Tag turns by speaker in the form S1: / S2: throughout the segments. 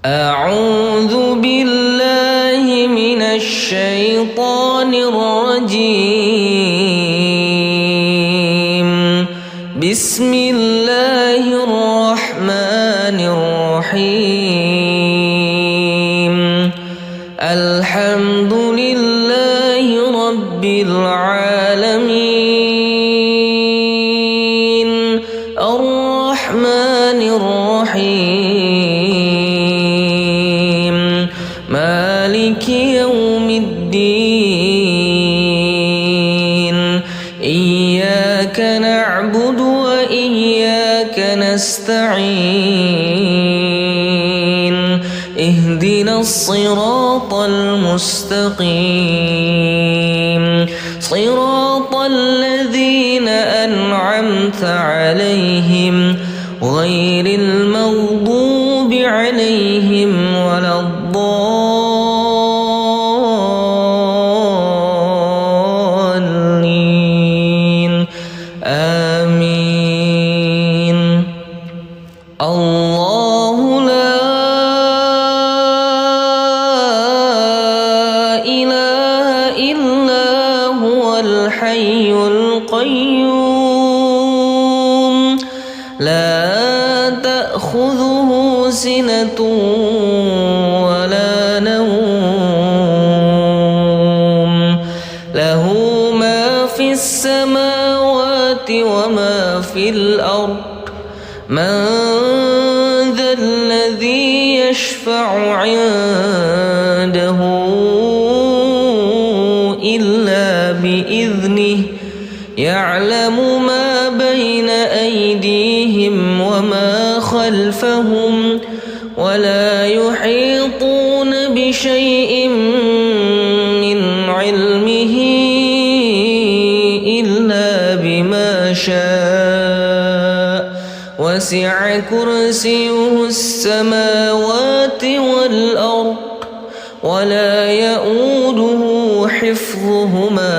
S1: أعوذ بالله من الشيطان الرجيم. بسم الله الرحمن الرحيم. الحمد لله رب العالمين. الرحمن الرحيم. مالك يوم الدين. إياك نعبد وإياك نستعين. اهدنا الصراط المستقيم، صراط الذين أنعمت عليهم غير المغضوب عليهم ولا الضالين. آمين. الله لا إله إلا هو الحي القيوم. لا تأخذه سنة ولا نوم. له ما في السماوات وما في الأرض. من ذا الذي يشفع عنده إلا بإذنه. يعلم ما بين أيديهم وما خلفهم ولا يحيطون بشيء من علمه إلا بما شاء. وسع كرسيه السماوات والأرض ولا يؤوده حفظهما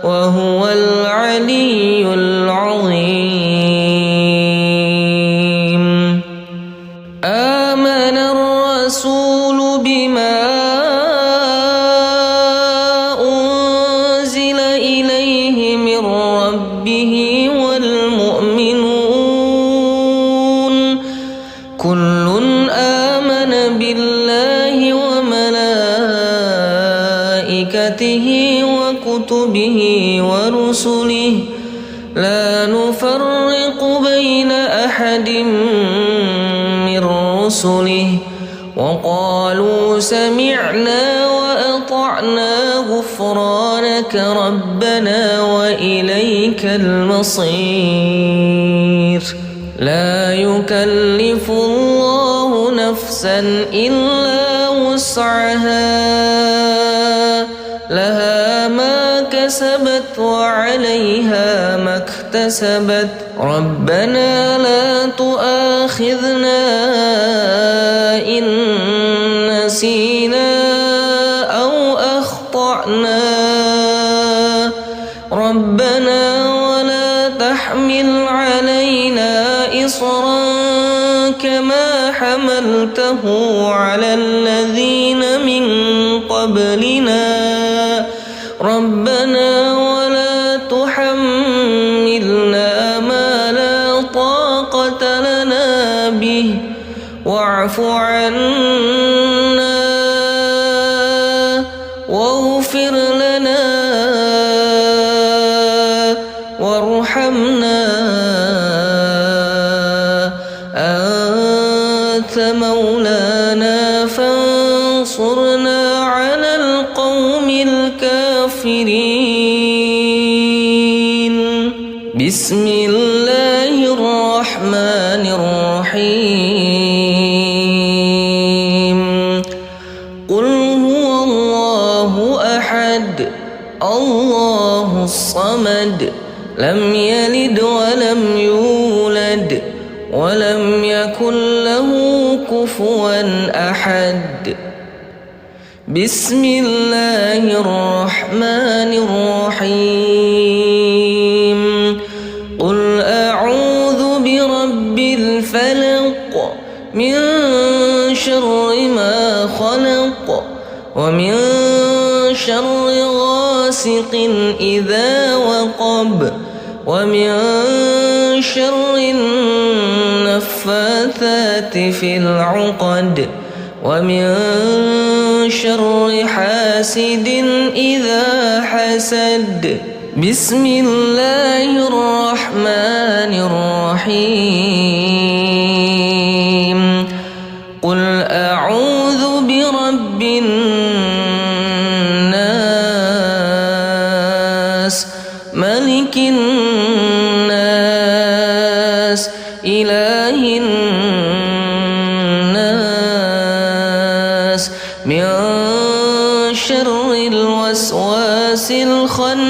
S1: وهو العلي العظيم. آمن الرسول بما أنزل إليه من ربه والمؤمنون كل آمن بالله وملائكته وكتبه ورسله لا نفرق بين أحد من رسله وقالوا سمعنا وأطعنا غفرانك ربنا وإليك المصير. لا يكلف الله نفسا إلا وسعها. لها ما كسبت وعليها ما اكتسبت. ربنا لا تؤاخذنا إن نسينا أو أخطأنا. ربنا ولا تحمل علينا إصرا كما حملته على الذين من قبلنا. ربنا ولا تحملنا ما لا طاقة لنا به واعف عنا واغفر لنا وارحمنا أنت مولانا فانصرنا على القوم الكافرين. بسم الله الرحمن الرحيم. قل هو الله أحد الله الصمد لم يلد ولم يولد ولم يكن له كفوا أحد. بسم الله الرحمن الرحيم. قل أعوذ برب الفلق من شر ما خلق ومن شر غاسق إذا وقب ومن شر النفاثات في العقد ومن شر حاسد إذا حسد. بسم الله الرحمن الرحيم. قل أعوذ برب الناس ملك الناس إله الناس من شر الوسواس الخناس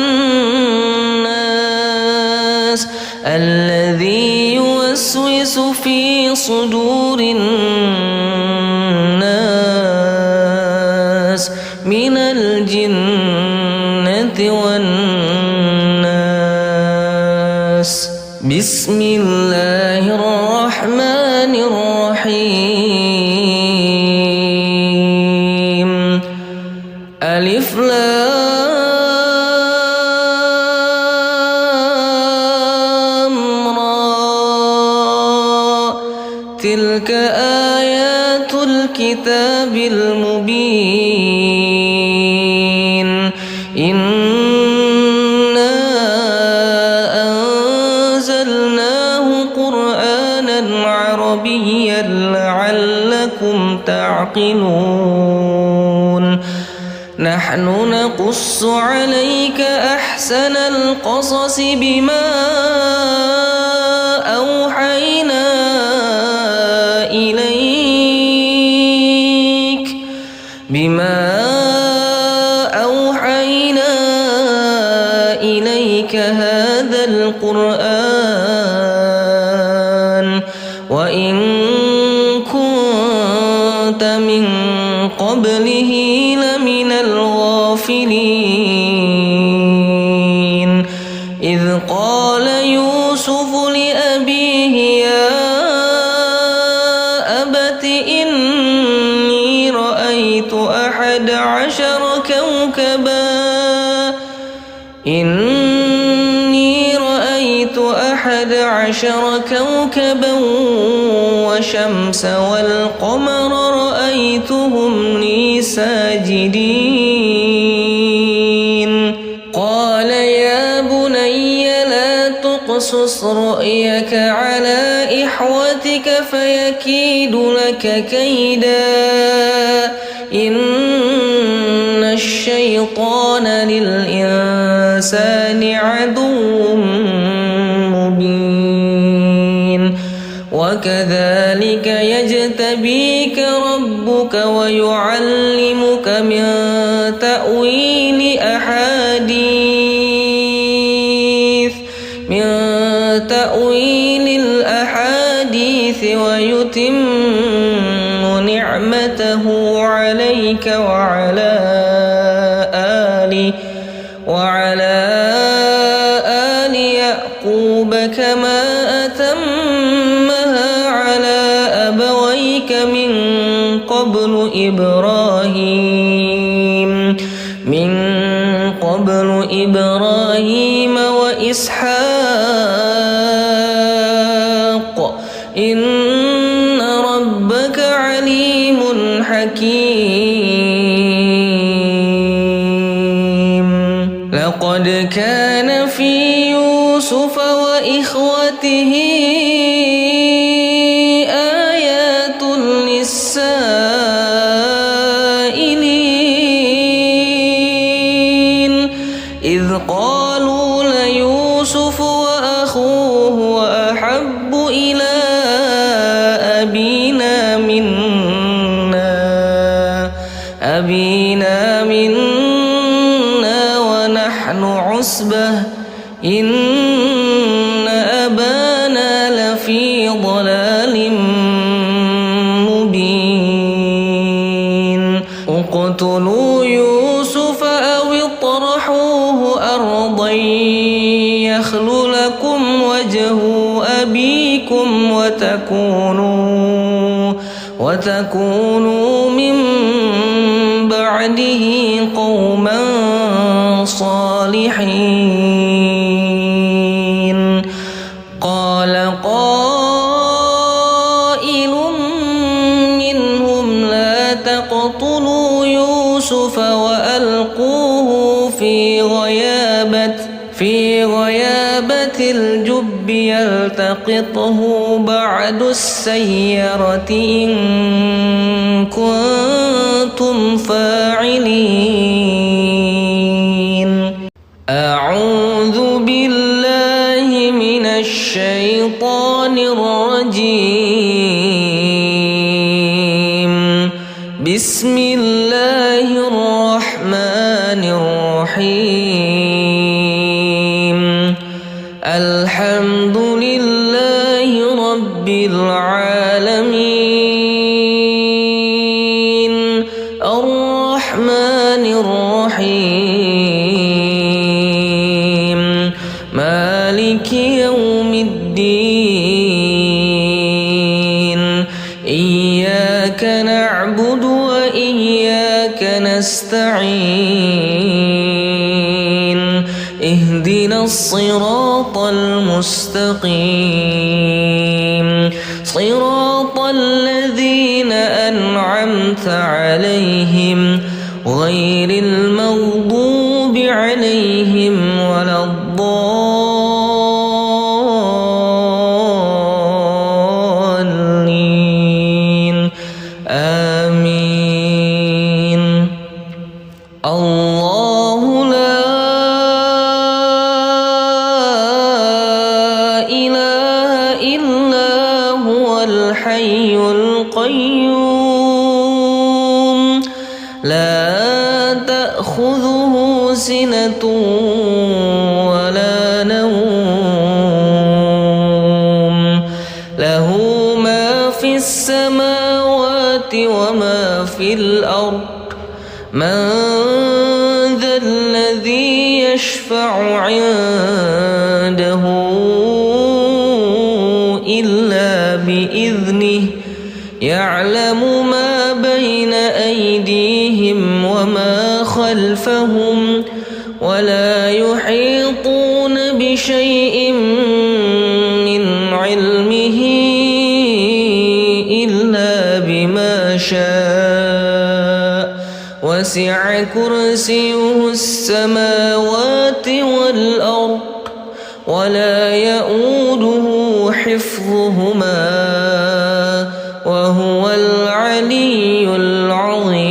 S1: الذي يوسوس في صدور الناس من الجنة والناس. بسم الله الرحمن الرحيم. ألف لام را تلك آيات الكتاب المبين. إنا أنزلناه قرآنا عربيا لعلكم تعقلون. نحن نقص عليك أحسن القصص بما أوحينا إليك هذا القرآن وإن كنت من قبله لمن الغافلين. إذ قال يوسف لأبيه يا أبت إني رأيت 11 كوكبا والشمس والقمر رأيتهم لي ساجدين. قال يا بني لا تقصص رؤيك على إخوتك فيكيد لك كيدا إن الشيطان للإنسان عدو مبين. وكذلك يجتبيك ربك ويعلمك من تأويل الأحاديث ويتم نعمته عليك وعلى آل يعقوب كما أتمها على أبويك من قبل إبراهيم وإسحاق إن ربك عليم حكيم. لقد كان في يوسف وإخوته آيات للسائلين إذ قالوا ليوسف وأخوه وأحب إلى أبينا منا ونحن عصبة إن أبانا لفي ضلال مبين. اقتلوا يوسف أو اطرحوه أرضا يخل لكم وجه أبيكم وتكونوا من بعده قوما صالحين. قال قائل منهم لا تقتلوا يوسف وألقوه في غيابة الجب يلتقطه بعض السيارة إن كنتم فاعلين. أعوذ بالله من الشيطان الرجيم. بسم الله الرحمن الرحيم. الحمد لله رب العالمين الرحمن الرحيم مالك يوم الدين. إياك نعبد وإياك نستعين. اهدنا الصراط المستقيم صراط الذين أنعمت عليهم غير المغضوب عليهم ولا الضالين. آمين. الله لا إله إلا هو الحي القيوم لا تأخذه سنة ولا نوم. له ما في السماوات وما في الأرض. من ذا الذي يشفع عنده إلا بإذنه. يعلم ما بين أيديهم وما خلفهم ولا يحيطون بشيء من علمه إلا بما شاء. وسع كرسيه السماوات والأرض ولا يؤوده حفظهما وهو العلي العظيم.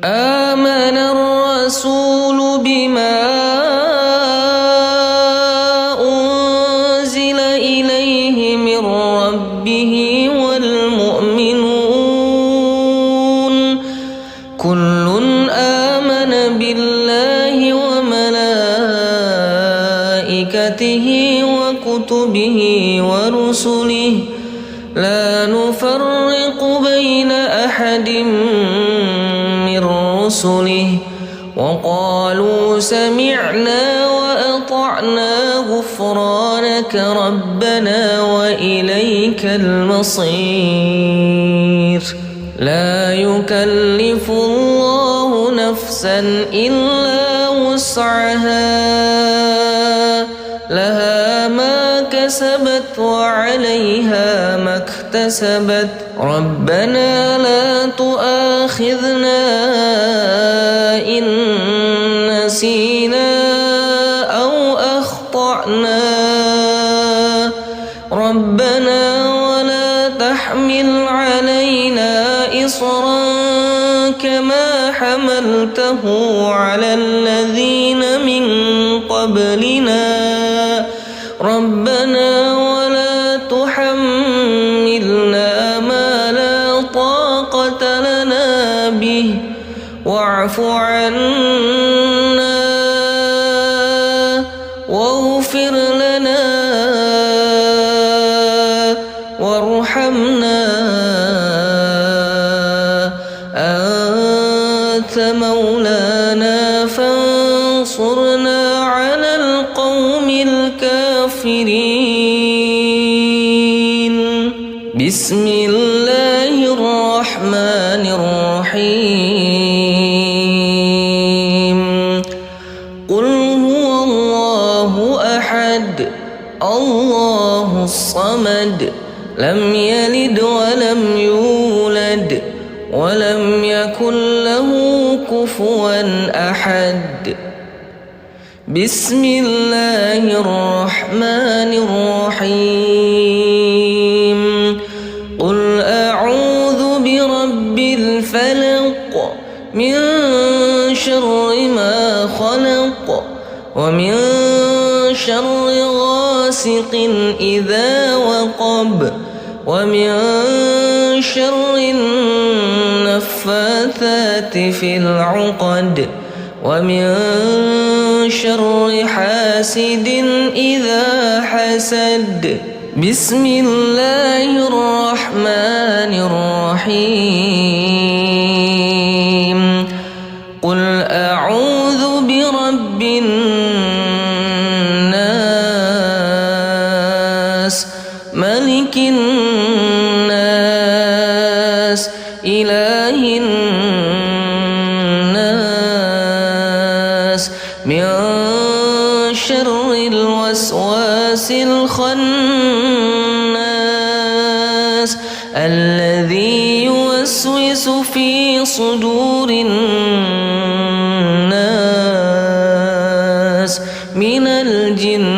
S1: آمن الرسول بما أنزل إليه من ربه والمؤمنون كل آمن بالله وملائكته وكتبه ورسله لا نفرق بين أحد من رسله وقالوا سمعنا وأطعنا غفرانك ربنا وإليك المصير. لا يكلف الله نفسا إلا وسعها لها ما كسبت وعليها ما اكتسبت. ربنا لا تؤاخذنا إن نسينا أو أخطأنا. ربنا ولا تحمل علينا إصرا كما حملته على الذين من قبلنا. ربنا ولا تحملنا ما لا طاقة لنا به واعف عنا واغفر لنا وارحمنا أنت مولانا فانصرنا على القوم الكافرين. بسم الله الرحمن الرحيم قل هو الله أحد الله الصمد لم يلد ولم يولد ولم يكن له كفوا أحد بسم الله الرحمن الرحيم قل أعوذ برب الفلق من شر ما خلق ومن شر غاسق إذا وقب ومن شر النفاثات في العقد ومن شر حاسد إذا حسد بسم الله الرحمن الرحيم قل أعوذ برب الناس ملك الناس إله الناس من شر الوسواس الخناس الذي يوسوس في صدور الناس من الجنة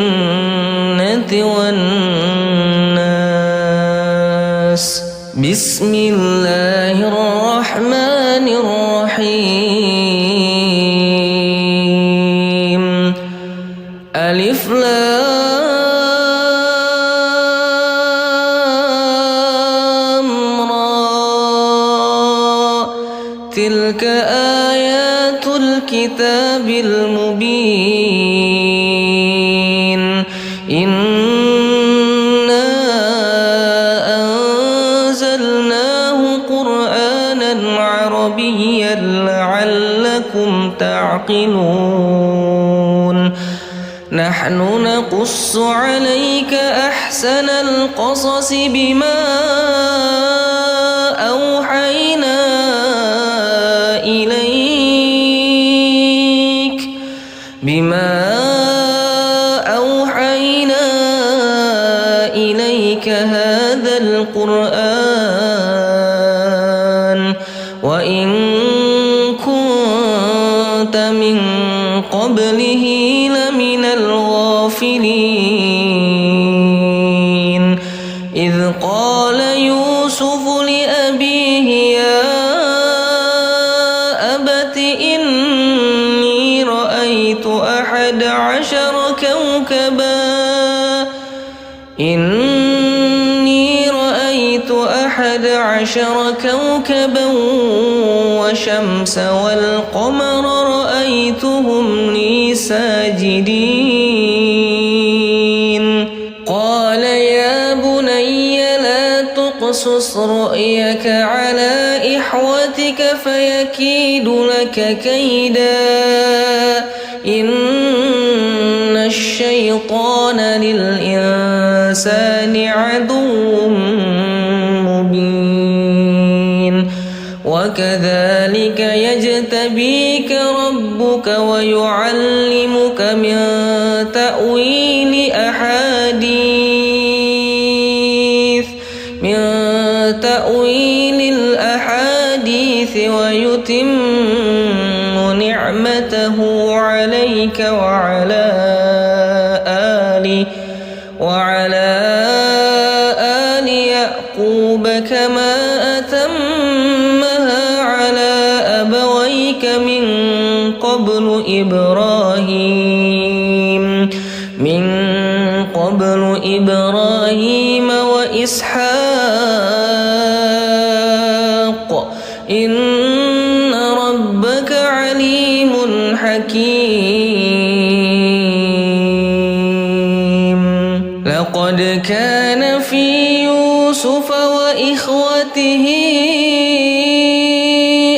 S1: والناس بسم الله الرحمن الرحيم ألف لام را تلك آيات الكتاب المبين إنا أنزلناه قرآنا عربيا لعلكم تعقلون نحن نقص عليك أحسن القصص بما أوحينا إليك هذا القرآن وإن كنت من قبله لمن الغافلين إذ قال يوسف لأبيه يا أبت إني رأيت 11 كوكبا والشمس والقمر رأيتهم لي ساجدين قال يا بني لا تقصص رؤيك على إخوتك فيكيد لك كيدا إن الشيطان للإنسان عدو مبين وكذلك يجتبيك ربك ويعلمك من تأويل الأحاديث ويتم نعمته عليك وعلى آل يعقوب كما أتمها على أبويك من قبل إبراهيم وإسحاق إن ربك عليم حكيم لقد كان في يوسف وإخوته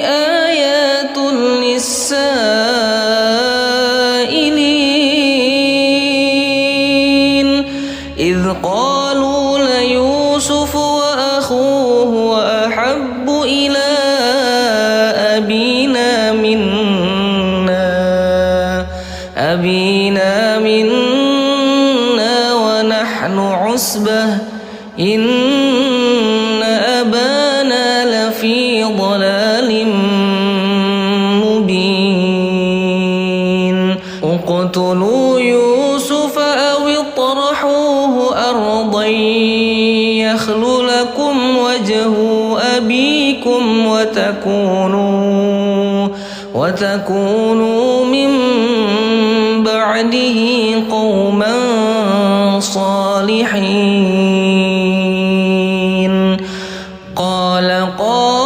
S1: آيات للسائلين إذ قالوا ليوسف وأخوه حسبه إن أبانا لفي ضلال مبين اقتلوا يوسف أو اطرحوه أرضا يخل لكم وجه أبيكم وتكونوا من بعده قوما صالحين قال قائل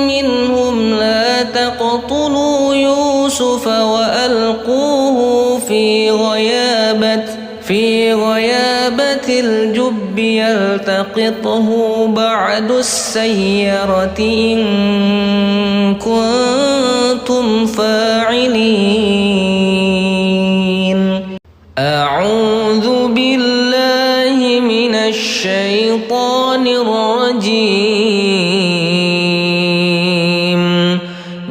S1: منهم لا تقتلوا يوسف وألقوه في غيابة الجب يلتقطه بعد السيرة إن كنتم فاعلين أعوذ بالله من الشيطان الرجيم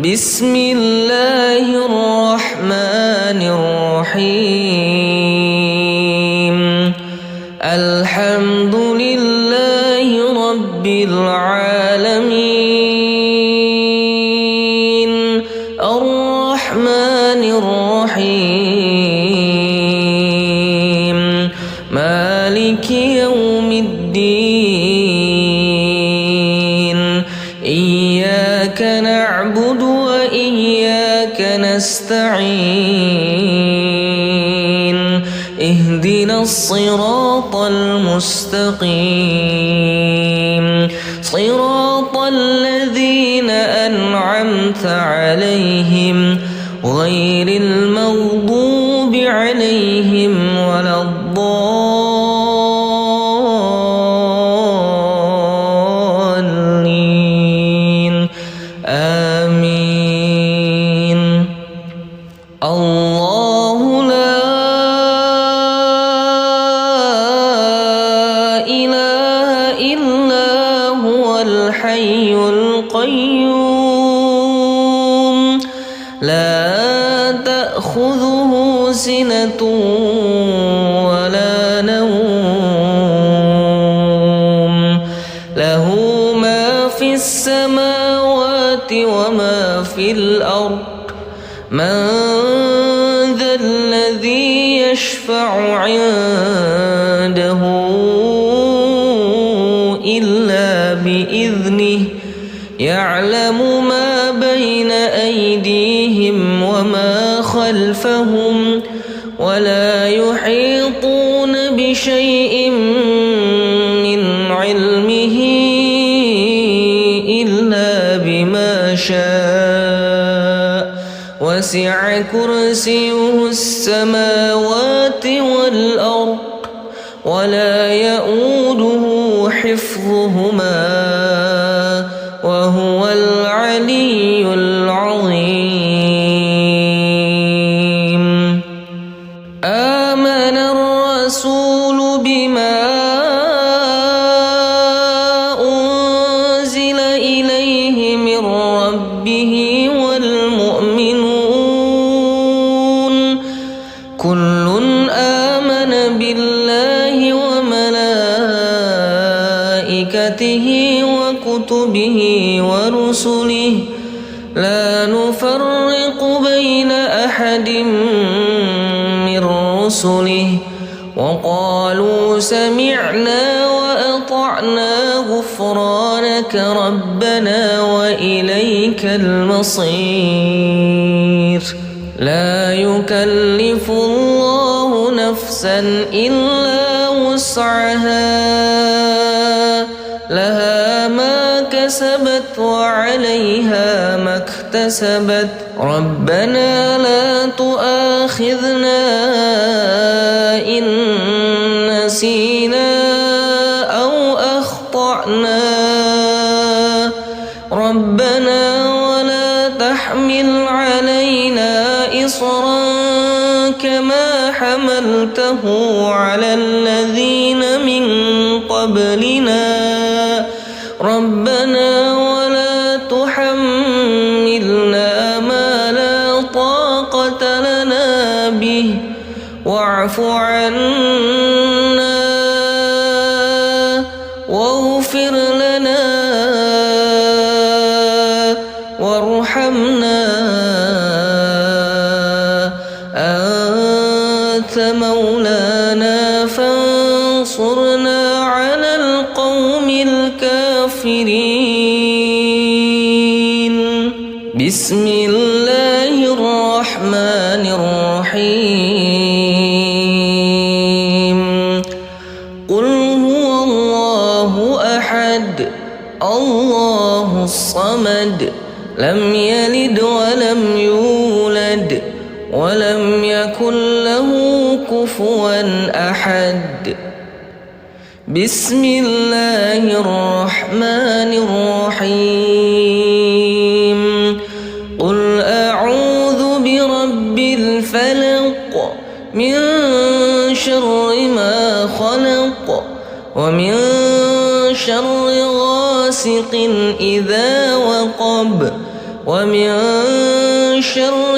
S1: بسم الله الرحمن الرحيم الحمد لله رب العالمين الرحمن الرحيم مالك يوم الدين إياك نعبد وإياك نستعين اهدنا الصراط المستقيم صراط الذين أنعمت عليهم غير المغضوب عليهم ولا الضالين آمين الله لا إله إلا هو الحي القيوم لا تأخذه سنة ولا نوم له ما في السماوات وما في الأرض من ذا الذي يشفع عنده إلا بإذنه يعلم ما بين أيديهم وما خلفهم ولا يحيطون بشيء من علمه إلا بما شاء وسع كرسيه السماوات والأرض ولا يؤوده حفظهما وهو العلي العظيم آمن الرسول بما أنزل إليه من ربه والمؤمنون كل آمن بالله وملائكته وكتبه ورسله لا نفرق بين أحد من رسله وقالوا سمعنا وأطعنا غفرانك ربنا وإليك المصير لا يكلف الله نفسا إلا وسعها لها ما كسبت وعليها ما اكتسبت ربنا لا تؤاخذنا إن نسينا أو أخطأنا ربنا ولا تحمل علينا إصرا كما حملته على الذين من قبلنا ربنا ولا تحملنا ما لا طاقة لنا به واعف فاعف عنا واغفر لنا وارحمنا أنت مولانا فانصرنا على القوم الكافرين. بسم الله الرحمن الرحيم. قل هو الله أحد الله الصمد لم يلد ولم يولد ولم يكن له كفوا أحد. بسم الله الرحمن الرحيم. قل أعوذ برب الفلق من شر ما خلق ومن شر غاسق إذا وقب ومن شر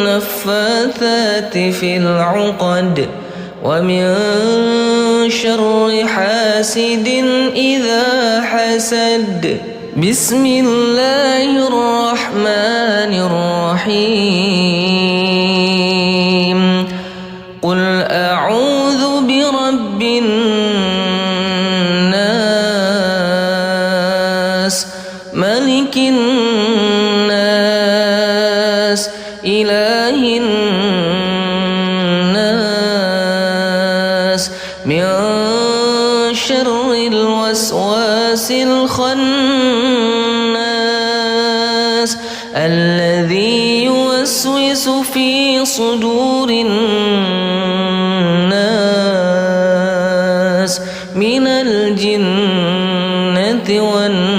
S1: النفاثات في العقد ومن شر حاسد إذا حسد. بسم الله الرحمن الرحيم. قل أعوذ برب الناس ملك الناس إله الناس من شر الوسواس الخناس الذي يوسوس في صدور الناس من الجنة والناس.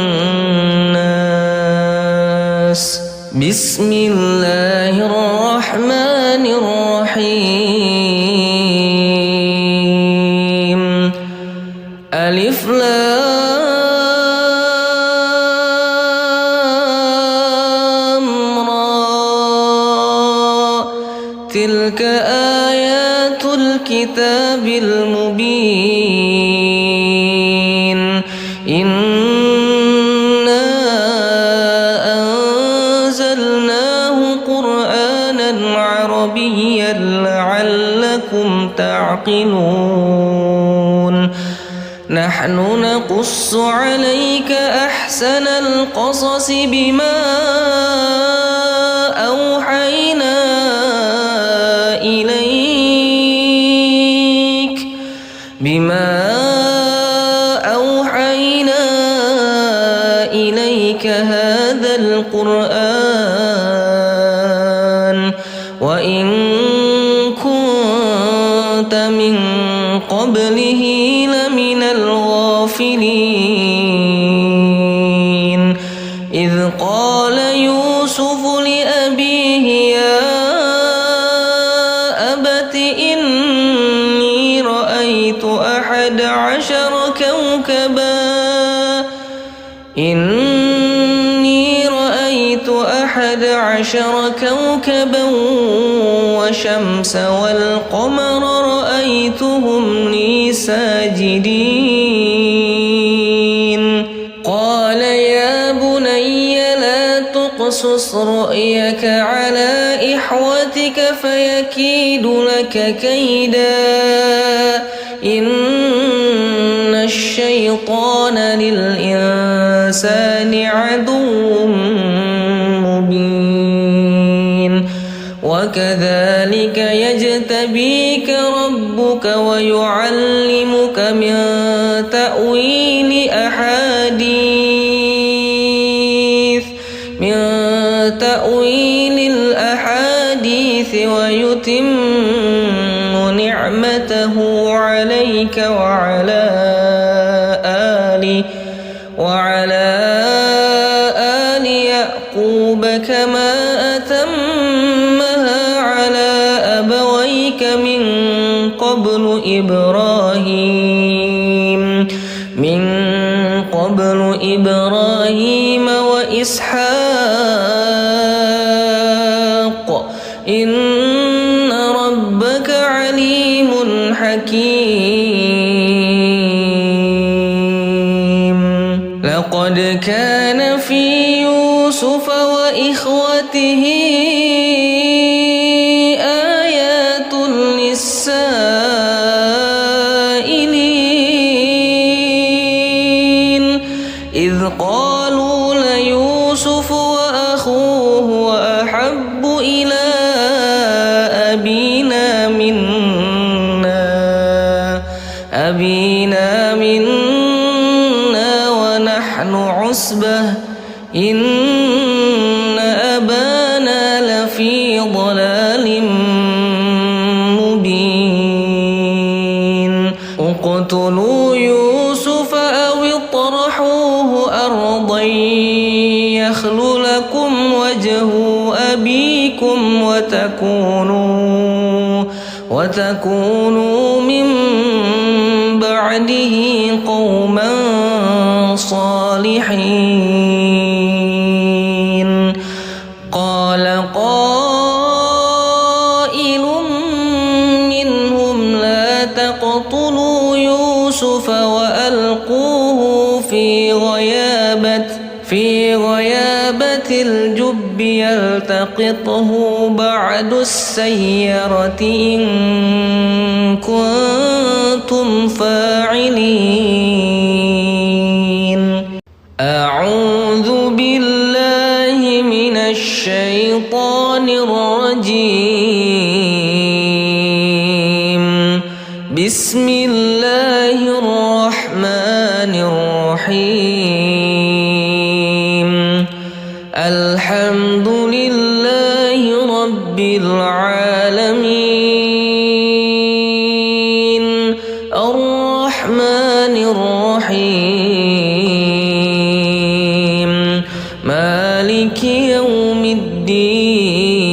S1: بسم الله الرحمن الرحيم. ألف لام را تلك آيات الكتاب المبين. إنا أنزلناه قرآنا عربيا لعلكم تعقلون. نحن نقص عليك أحسن القصص بما أوحينا إليك هذا القرآن وإن كنت من قبله لمن الغافلين. إذ قال يوسف لأبيه يا أبت إني رأيت 11 كوكبا والشمس والقمر رأيتهم لي ساجدين. قال يا بني لا تقصص رؤيك على إخوتك فيكيد لك كيدا إن الشيطان للإنسان عدو مبين. وكذلك يجتبيك ربك ويعلمك من تأويل الأحاديث ويتم نعمته عليك وعلى آل يعقوب كما أتمها على أبويك من قبل إبراهيم وإسحاق إن ربك حكيم لقد كان في يوسف وإخوته آيات للسائلين إذ قالوا ليوسف وأخوه أحب إلى أبينا منا ونحن عصبة إن أبانا لفي ضلال مبين اقتلوا يوسف أو اطرحوه أرضا يخل لكم وجه أبيكم وتكونوا من بعده قوما صالحين قال قائل منهم لا تقتلوا يوسف وألقوه في غيابة الجب يلتقطه بعد السيرة إن كنتم فاعلين أعوذ بالله من الشيطان الرجيم بسم الله الرحمن الرحيم الحمد لله رب العالمين الرحمن الرحيم مالك يوم الدين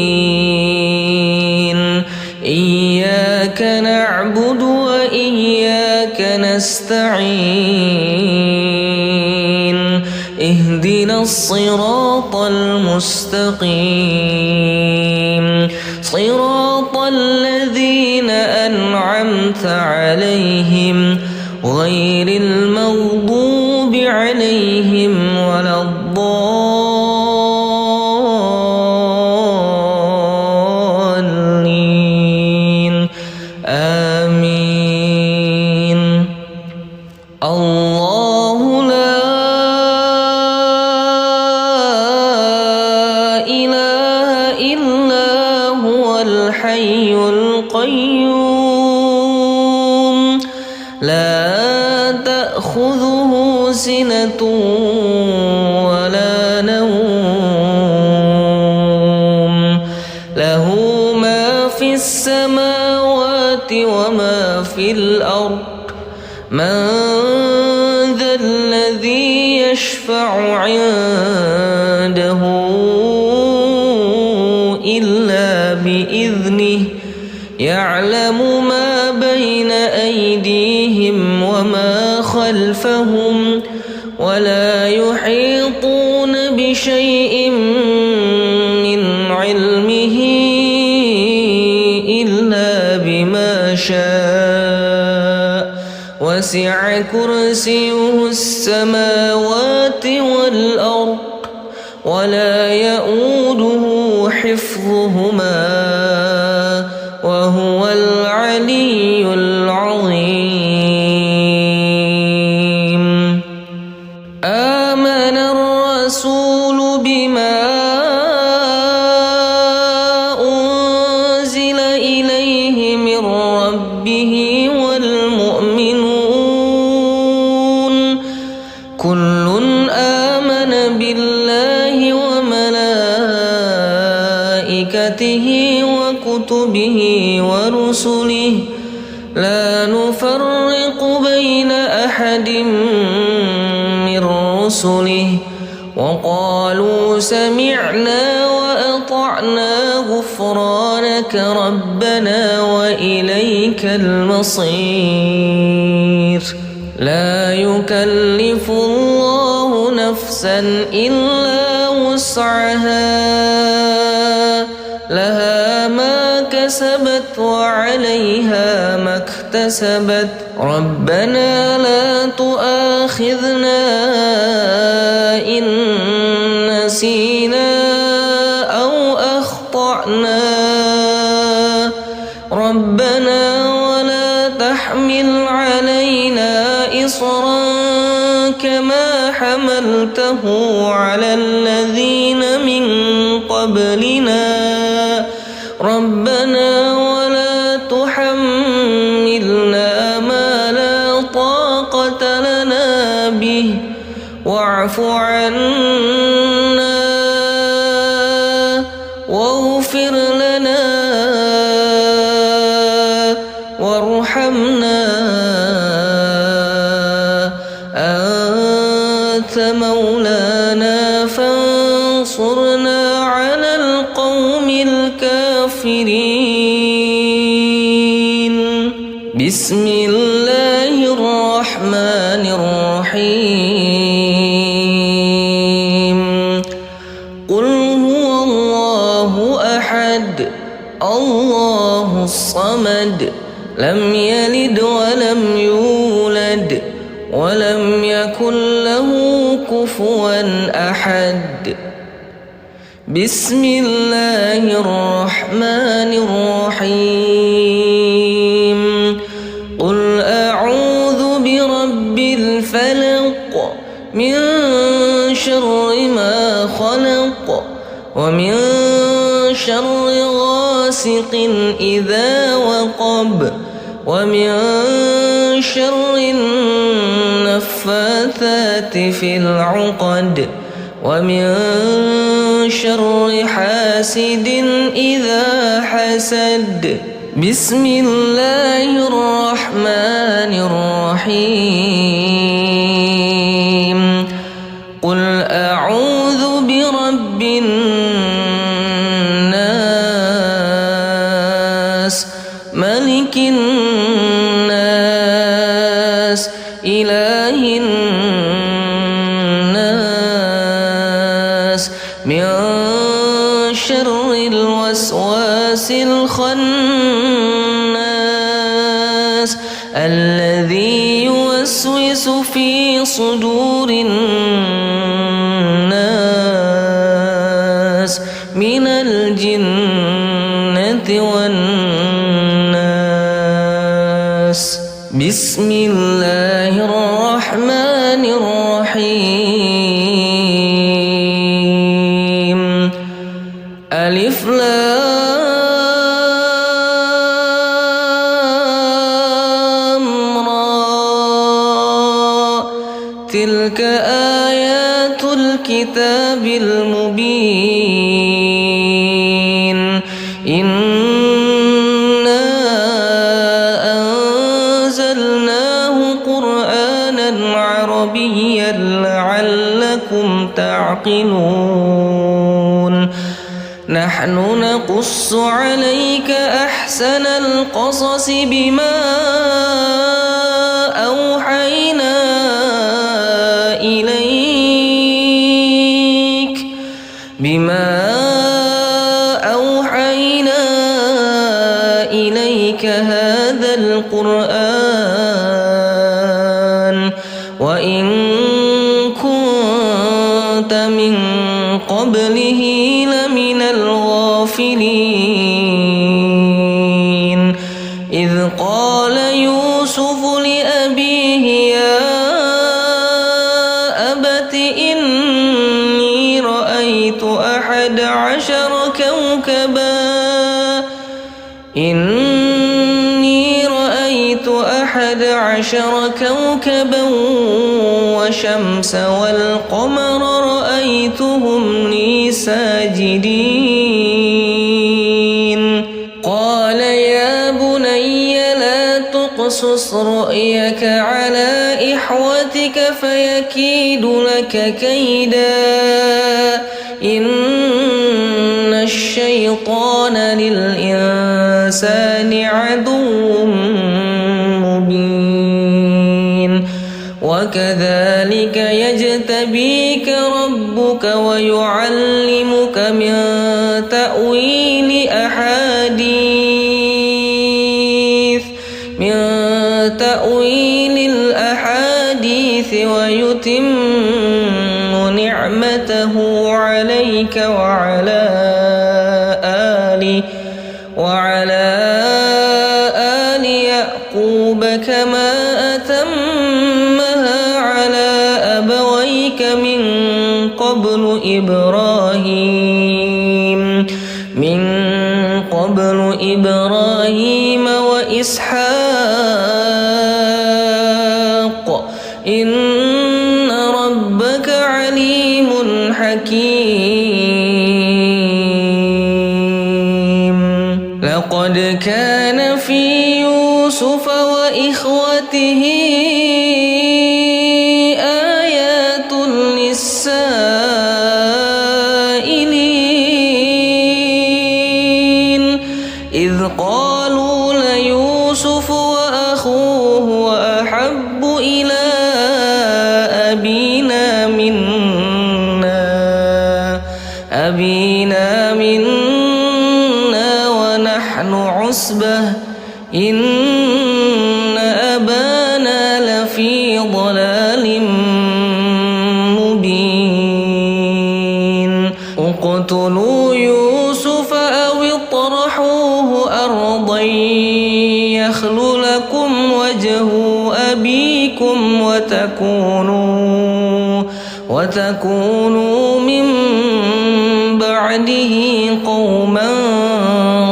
S1: إياك نعبد وإياك نستعين اهدنا الصراط المستقيم صراط الذين أنعمت عليهم غير المغضوب عليهم ولا الضالين آمين الله لا إله إلا هو الحي القيوم لا تأخذه سنة ولا نوم له ما في السماوات وما في الأرض من ذا الذي يشفع عنده إلا بإذنه يعلم ما بين أيديهم وما خلفهم ولا يحيطون بشيء من علمه إلا بما شاء وسع كرسيه السماوات والأرض ولا يؤوده حفظهما وهو العلي العظيم آمن الرسول بما أنزل إليه من ربه والمؤمنون كل آمن بالله وملائكته وكتبه ورسله لا نفرق بين أحد من رسله وقالوا سمعنا وأطعنا غفرانك ربنا وإليك المصير لا يكلف الله نفسا إلا وسعها لها ما كسبت وعليها ما اكتسبت اكتسبت ربنا لا تؤاخذنا إن نسينا أو أخطأنا ربنا ولا تحمل علينا إصرا كما حملته على الذين من قبلنا ربنا ولا تحملنا ما لا طاقة لنا به واعف عنا واغفر لنا وارحمنا أنت مولانا فانصرنا على القوم الكافرين. بسم الله الرحمن الرحيم. قل هو الله أحد الله الصمد لم يلد ولم يولد ولم يكن له كفوا أحد. بسم الله الرحمن الرحيم. قل أعوذ برب الفلق من شر ما خلق ومن شر غاسق إذا وقب ومن شر النفاثات في العقد ومن شر حاسد إذا حسد. بسم الله الرحمن الرحيم. قل أعوذ برب الناس ملك الناس إله الناس من شر الوسواس الخناس الذي يوسوس في صدور الناس من الجنة والناس. بسم الله الرحمن الرحيم. ألف لام را تلك آيات الكتاب المبين. إنا أنزلناه قرآنا عربيا لعلكم تعقلون. نحن نقص عليك أحسن القصص بما أوحينا إليك هذا القرآن وإن كنت من قبله لمن الغافلين. إذ قال يوسف لأبيه يا أبت إني رأيت 11 كوكبا والشمس والقمر رأيتهم لي ساجدين. قال يا بني لا تقصص رؤيك على إخوتك فيكيد لك كيدا إن الشيطان للإنسان عدو مبين. وكذلك يجتبيك ربك ويعلمك من تأويل تأويل الأحاديث ويتم نعمته عليك وعلى آل يعقوب كما أتمها على أبويك من قبل إبراهيم وإسحاق إن ربك عليم حكيم. لقد كان في يوسف وإخوته آيات للسائلين إذ قالوا ليوسف وأخوه أحب إلى أبينا منا ونحن عصبة إن أبانا لفي ضلال مبين. اقتلوا يوسف أو اطرحوه أرضا يخل لكم وجه أبيكم وتكونوا من بعده قوما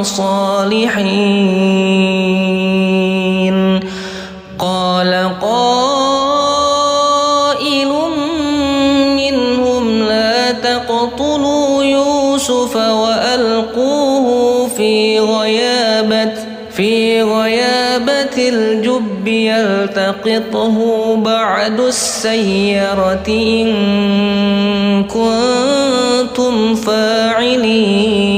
S1: صالحين. قال قائل منهم لا تقتلوا يوسف وألقوه في غيابة الجب يلتقطه بعض السيارة إن كنتم فاعلين.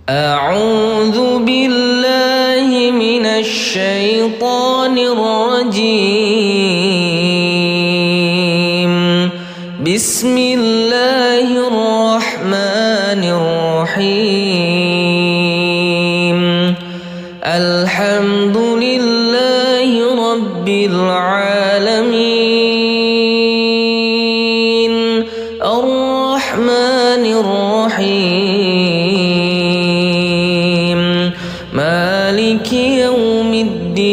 S1: أعوذ بالله من الشيطان الرجيم. بسم الله الرحمن الرحيم. الحمد لله رب العالمين الرحمن الرحيم مالك يوم الدين.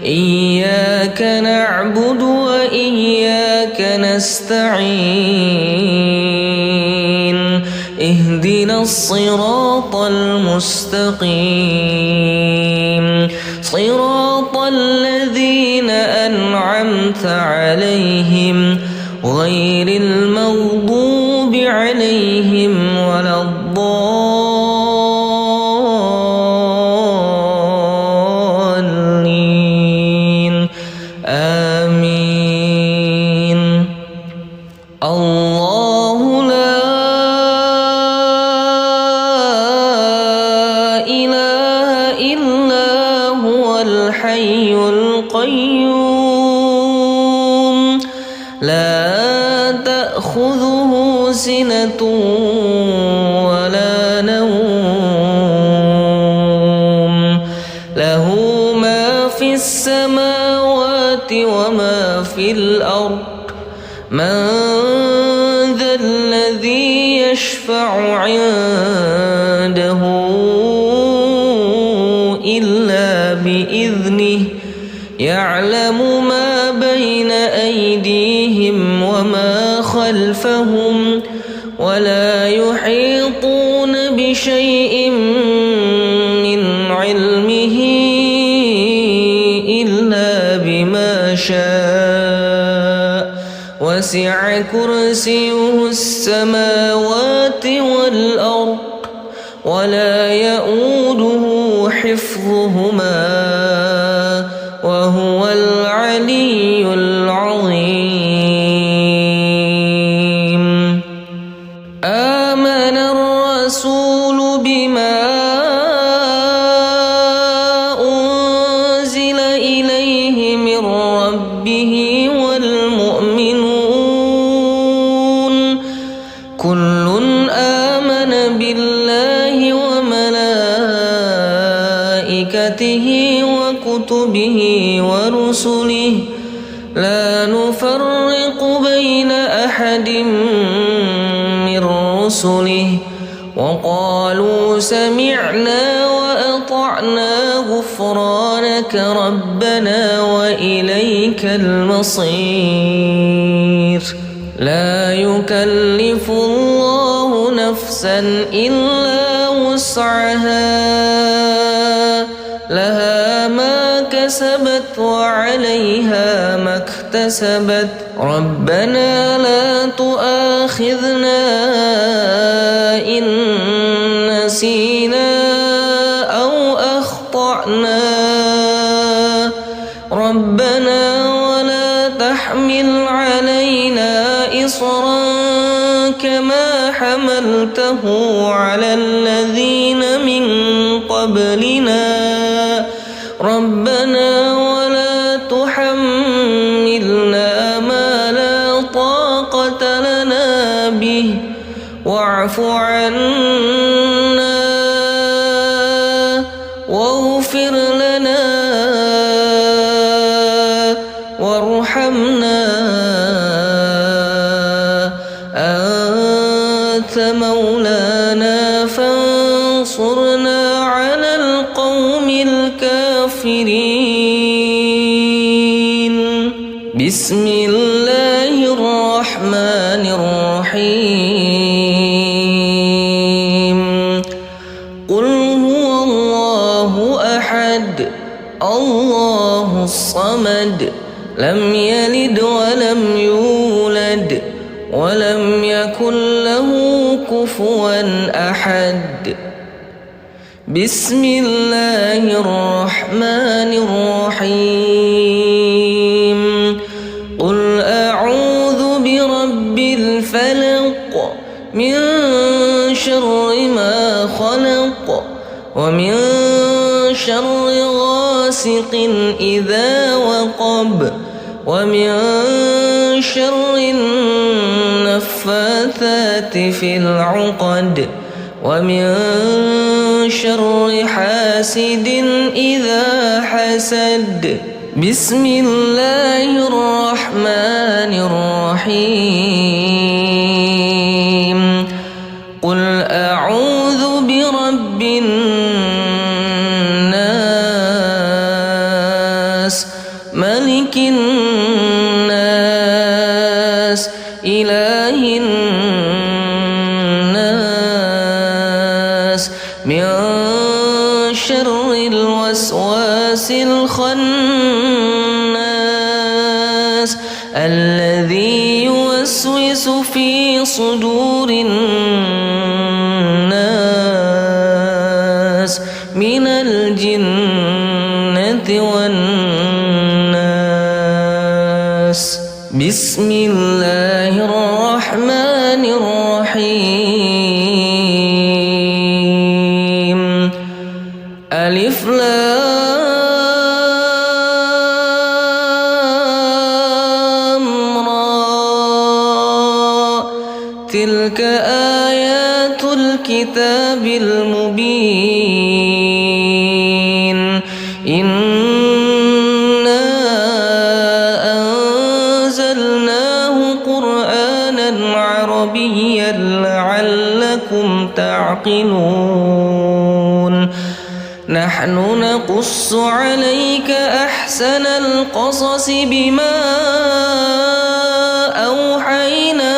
S1: إياك نعبد وإياك نستعين. اهدنا الصراط المستقيم صراط الذين أنعمت عليهم غير المغضوب عليهم ولا الضالين. آمين. الله لا إله إلا هو الحي القيوم لا تأخذه سنة ولا نوم له ما في السماوات وما في الأرض. من ذا الذي يشفع عنده إلا بإذنه. يعلم ما بين أيديهم وما خلفهم ولا يحيطون بشيء من علمه إلا بما شاء. وسع كرسيه السماوات والأرض ولا يؤوده حفظهما وهو العلي العظيم. آمن الرسول بما أنزل إليه من ربه والمؤمنون كل آمن بالله وملائكته وملائكته وكتبه ورسله لا نفرق بين أحد من رسله وقالوا سمعنا وأطعنا غفرانك ربنا وإليك المصير. لا يكلف الله نفسا إلا وسعها لها ما كسبت وعليها ما اكتسبت ربنا لا تؤاخذنا إن نسينا أو أخطأنا ربنا ولا تحمل علينا إصرا كما حملته على الذين من قبلنا ربنا ولا تحملنا ما لا طاقة لنا به واعف عنا واغفر لنا وارحمنا أنت مولانا فانصرنا على القوم الكافرين. بسم الله الرحمن الرحيم. قل هو الله أحد الله الصمد لم يلد ولم يولد ولم يكن له كفوا أحد. بسم الله الرحمن الرحيم. قل أعوذ برب الفلق من شر ما خلق ومن شر غاسق إذا وقب ومن شر النفاثات في العقد ومن شر حاسد إذا حسد. بسم الله الرحمن الرحيم. قل أعوذ برب الناس ملك الناس إله الناس من شر الوسواس الخناس الذي يوسوس في صدور الناس من الجنة والناس. بسم الله الرحمن الرحيم. ألف لام را تلك آيات الكتاب المبين. إنا أنزلناه قرآنا عربيا لعلكم تعقلون. نحن نقص عليك أحسن القصص بما أوحينا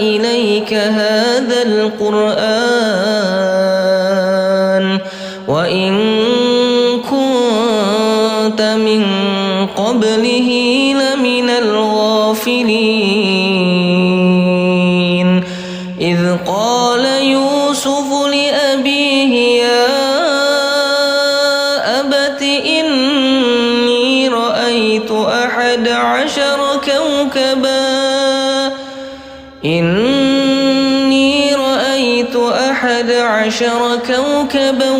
S1: إليك هذا القرآن وإن كنت من قبله لمن الغافلين. إذ قال يوسف لأبيه يا أبت إني رأيت 11 كوكبا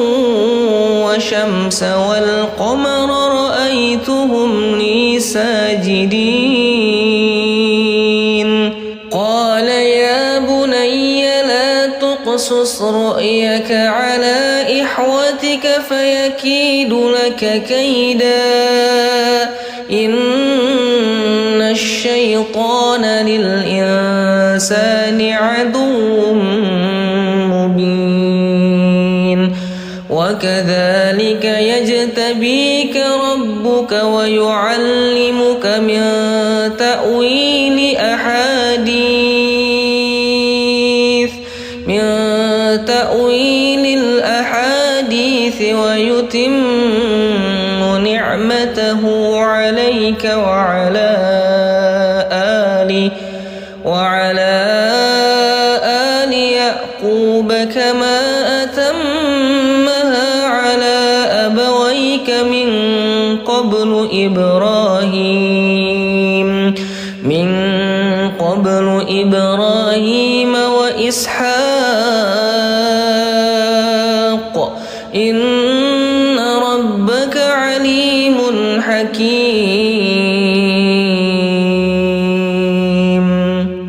S1: والشمس والقمر رأيتهم لي ساجدين. تقصص رؤيك على إخوتك فيكيد لك كيدا إن الشيطان للإنسان عدو مبين وكذلك يجتبيك ربك ويعلمك من تأويل الأحاديث ويتم نعمته عليك وعلى آل يعقوب كما أتمها على أبويك من قبل إبراهيم وإسحاق إن ربك عليم حكيم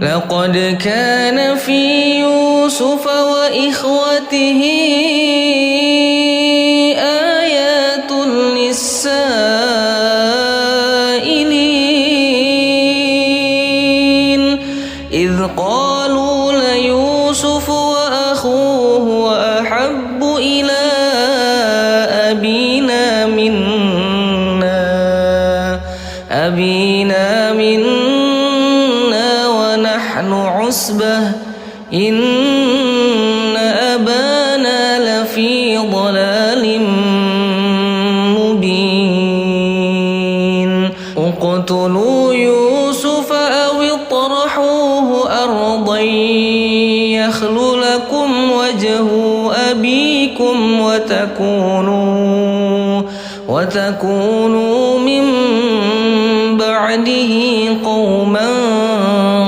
S1: لقد كان في يوسف وإخوته آيات للسائلين إذ قالوا ليوسف وأخوه وأحب إلى أبينا منا ونحن عصبة إن أبانا لفي ضلال مبين اقتلوا يوسف أو اطرحوه أرضا يخل لكم وجه أبيكم وتكونوا من بعده قوما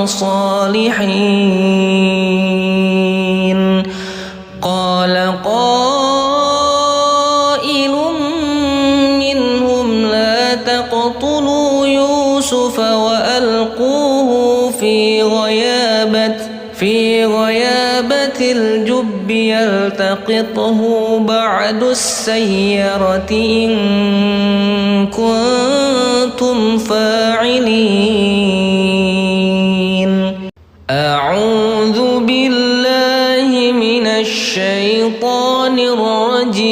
S1: صالحين قال قائل منهم لا تقتلوا يوسف وألقوه في غيابة الجب يلتقطه بعد السيرة إن كنتم فاعلين أعوذ بالله من الشيطان الرجيم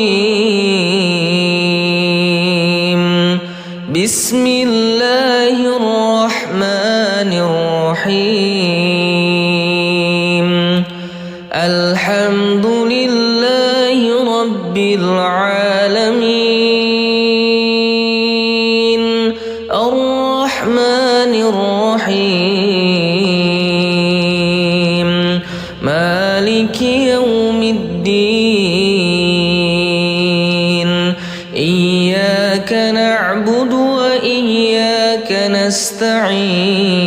S1: بسم الله الرحمن الرحيم الحمد لله رب العالمين الرحمن الرحيم مالك يوم الدين إياك نعبد وإياك نستعين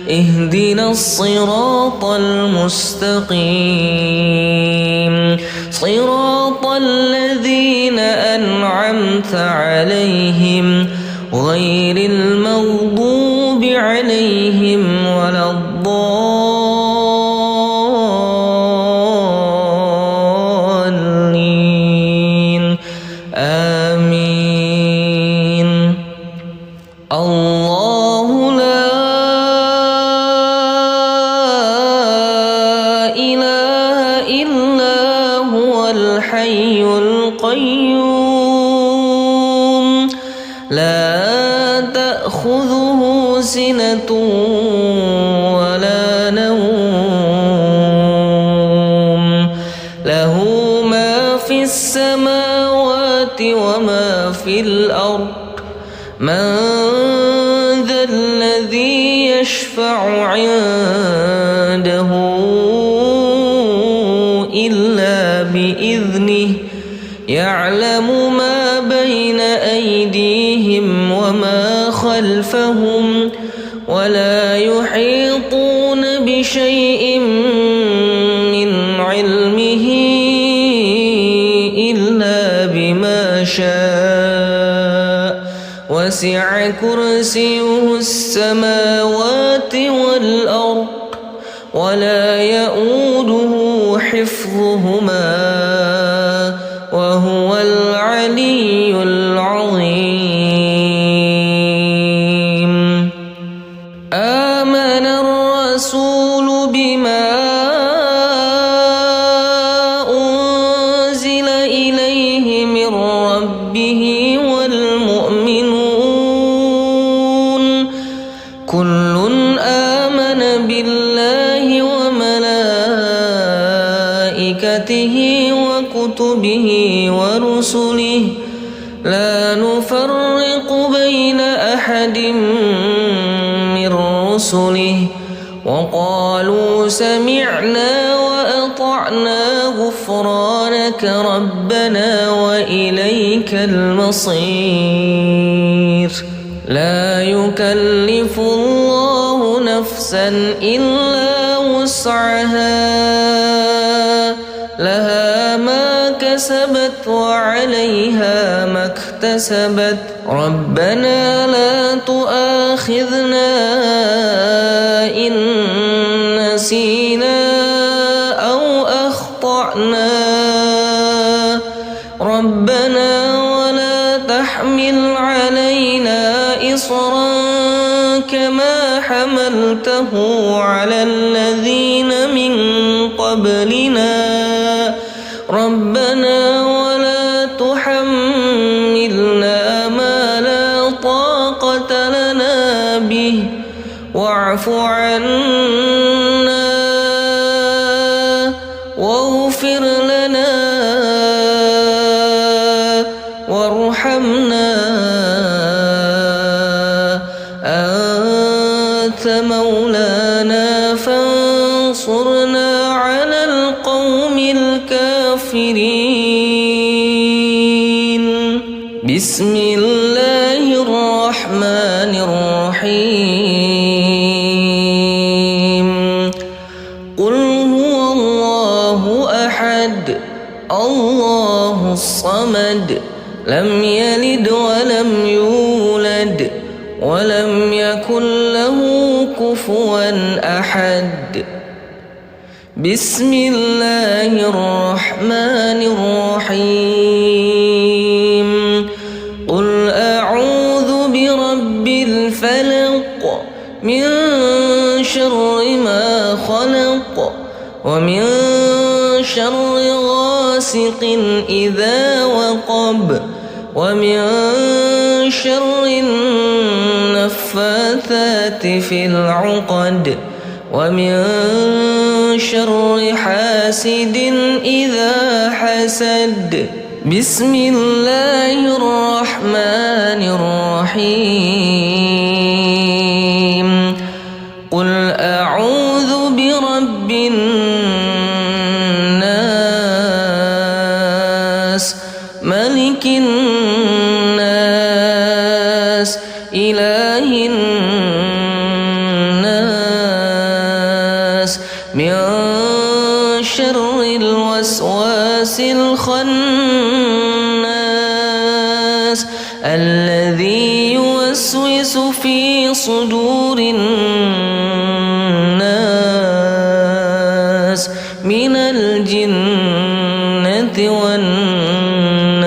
S1: اهدنا الصراط المستقيم صراط الذين أنعمت عليهم غير المغضوب عليهم ولا الضالين آمين الله لا إله إلا هو الحي القيوم لا تأخذه سنة ولا نوم له ما في السماوات وما في الأرض من ذا الذي يشفع عنده إلا بإذنه يعلم ما بين أيديهم وما خلفهم ولا يحيطون بشيء من علمه إلا بما شاء وسع كرسيه السماوات والأرض ولا يؤوده حفظهما وهو العلي العظيم. آمن الرسول بما أنزل إليه من ربه والمؤمنون كل آمن بالله وملائكته وكتبه ورسله لا نفرق بين أحد من رسله وقالوا سمعنا وأطعنا غفرانك ربنا وإليك المصير. لا يكلف الله نفسا إلا وسعها لها ما كسبت وعليها ما اكتسبت ربنا لا تؤاخذنا إن نسينا أو أخطأنا ربنا ولا تحمل علينا إصرا كما حملته على الذين من قبلنا ربنا ولا تحملنا ما لا طاقة لنا به واعف عنا واغفر لنا وارحمنا أنت مولانا فانصرنا على القوم الكافرين. بسم الله الرحمن الرحيم. قل هو الله أحد الله الصمد لم يلد ولم يولد ولم يكن له كفوا أحد. بسم الله الرحمن الرحيم. قل أعوذ برب الفلق من شر ما خلق ومن شر غاسق إذا وقب ومن شر النفاثات في العقد ومن شر حاسد إذا حسد. بسم الله الرحمن الرحيم. قل أعوذ برب الناس ملك الناس إله الناس من شر الوسواس الخناس الذي يوسوس في صدور الناس من الجنة والناس.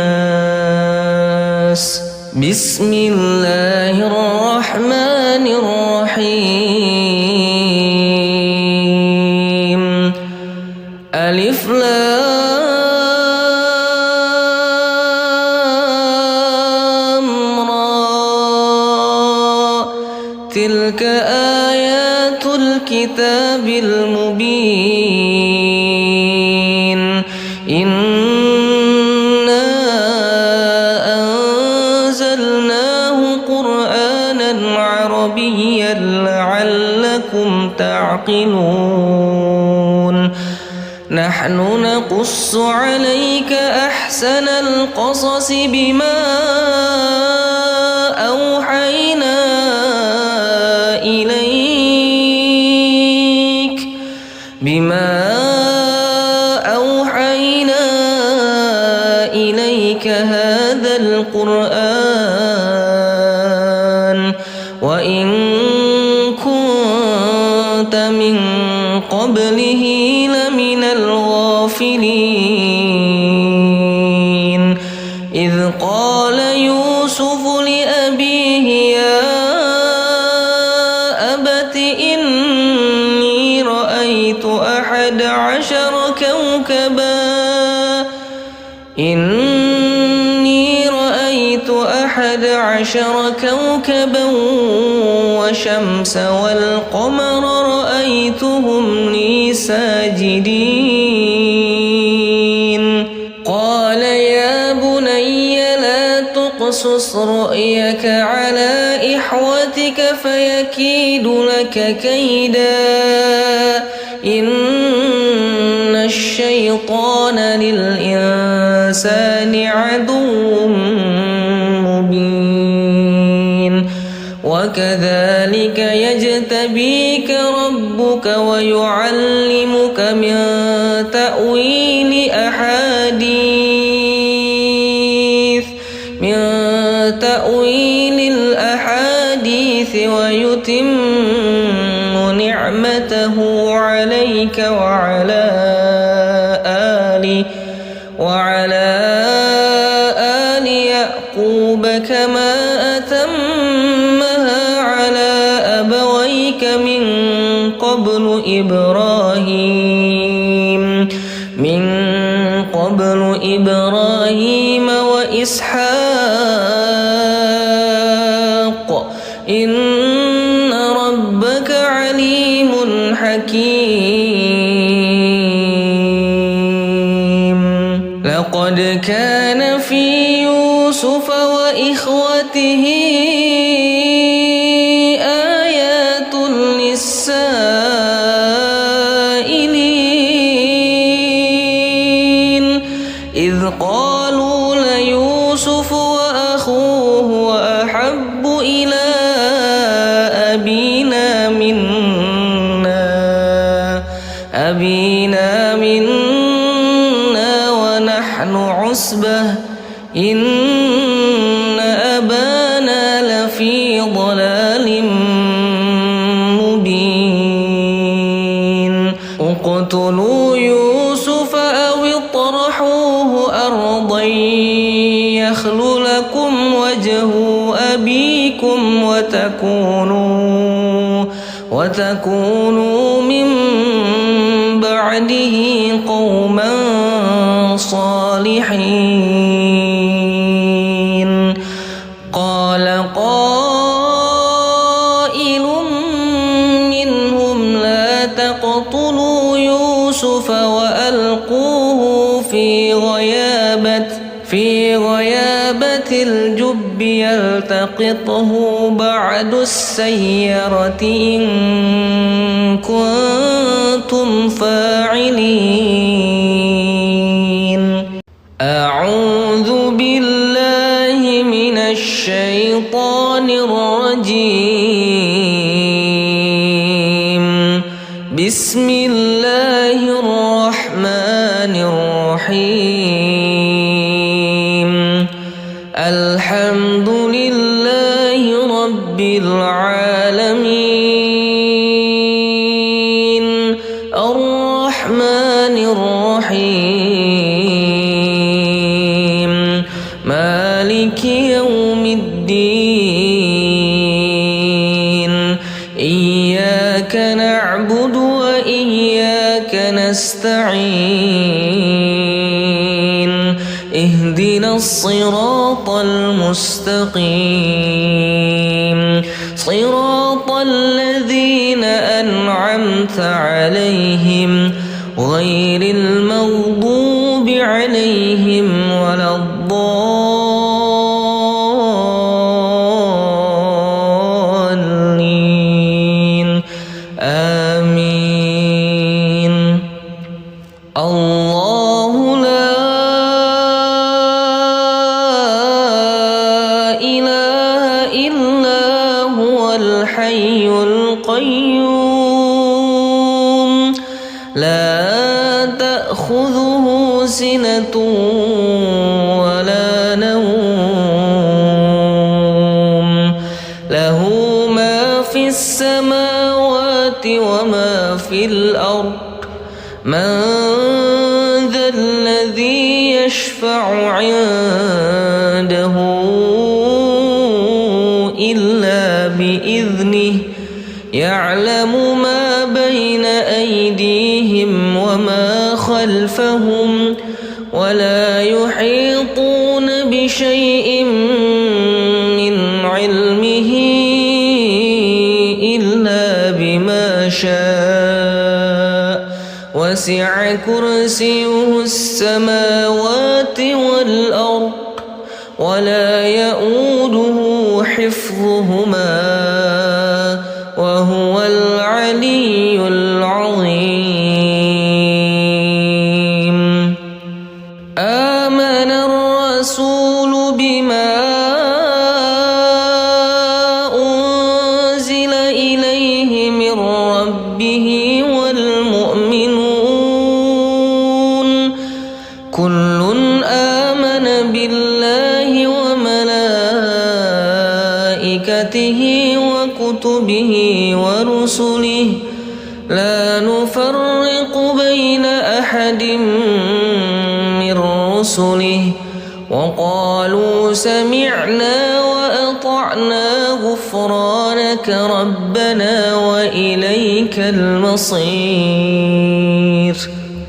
S1: بسم الله الرحمن الرحيم. ألف لام را تلك آيات الكتاب المبين. إنا أنزلناه قرآنا عربيا لعلكم تعقلون. نحن نقص عليك أحسن القصص بما أوحينا إليك هذا القرآن وإن كنت من قبله لمن الغافلين إذ قال يوسف لأبيه يا أبت إني رأيت 11 كوكبا والشمس والقمر رأيتهم لي ساجدين قال يا بني لا تقصص رؤيك على إخوتك فيكيد لك كيدا إن الشيطان للإنسان عدو مبين وكذلك يجتبيك ربك ويعلمك من تأويل الأحاديث ويتم نعمته عليك وعلى آل يعقوب كما أتمها على أبويك من قبل إبراهيم وإسحاق إن ربك عليم حكيم لقد كان في يوسف وإخوته آيات للسائلين إذ قالوا ليوسف وأخوه أحب إلى أبينا منا ونحن عصبة إن أبانا لفي ضلال مبين اقتلوا يوسف أو اطرحوه أرضا يخل لكم وجه أبيكم وتكونوا من بعده قوما صالحين قال قائل منهم لا تقتلوا يوسف وألقوه في غيابة الجب يلتقطه بعد السيرة إن كنتم فاعلين أعوذ بالله من الشيطان الرجيم بسم الله الرحمن الرحيم الحمد لله رب العالمين الرحمن الرحيم مالك يوم الدين إياك نعبد وإياك نستعين اهدنا الصراط المستقيم صراط الذين أنعمت عليهم غير المغضوب عليهم ولا الضالين آمين الله لا إله إلا هو الحي القيوم لا تأخذه سنة ولا نوم له ما في السماوات وما في في الأرض من ذا الذي يشفع عنده إلا بإذنه يعلم ما بين أيديهم وما خلفهم ولا يحيطون بشيء من علمه إلا بما شاء وسع كرسيه السماوات والأرض ولا يؤوده حفظهما وهو العلي العظيم. آمن الرسول بما أنزل إليه من ربه والمؤمنون كل آمن بالله وملائكته وكتبه ورسله لا نفرق بين أحد من رسله وقالوا سمعنا وأطعنا غفرانك ربنا وإليك المصير.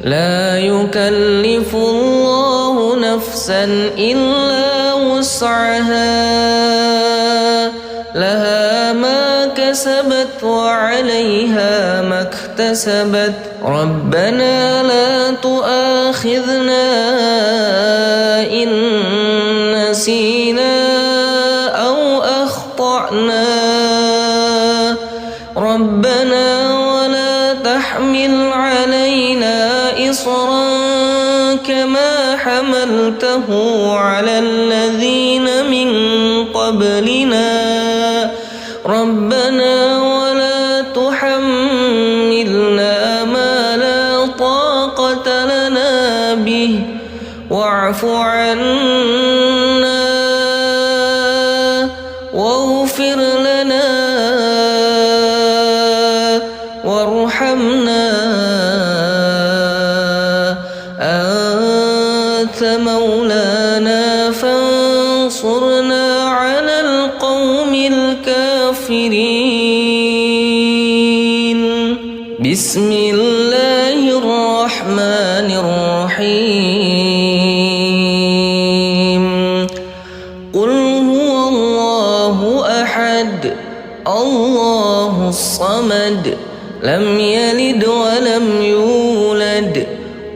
S1: لا يكلف الله نفسا إلا وسعها لها ما كسبت وعليها ما اكتسبت ربنا لا تؤاخذنا إن نسينا أو أخطأنا ربنا ولا تحمل علينا إصرا كما حملته على الذين من قبلنا ربنا ولا تحملنا ما لا طاقة لنا به واعف عنا واغفر لنا وارحمنا أنت مولانا فانصرنا على القوم الكافرين. بسم الله الرحمن الرحيم. قل هو الله أحد الله الصمد لم يلد ولم يولد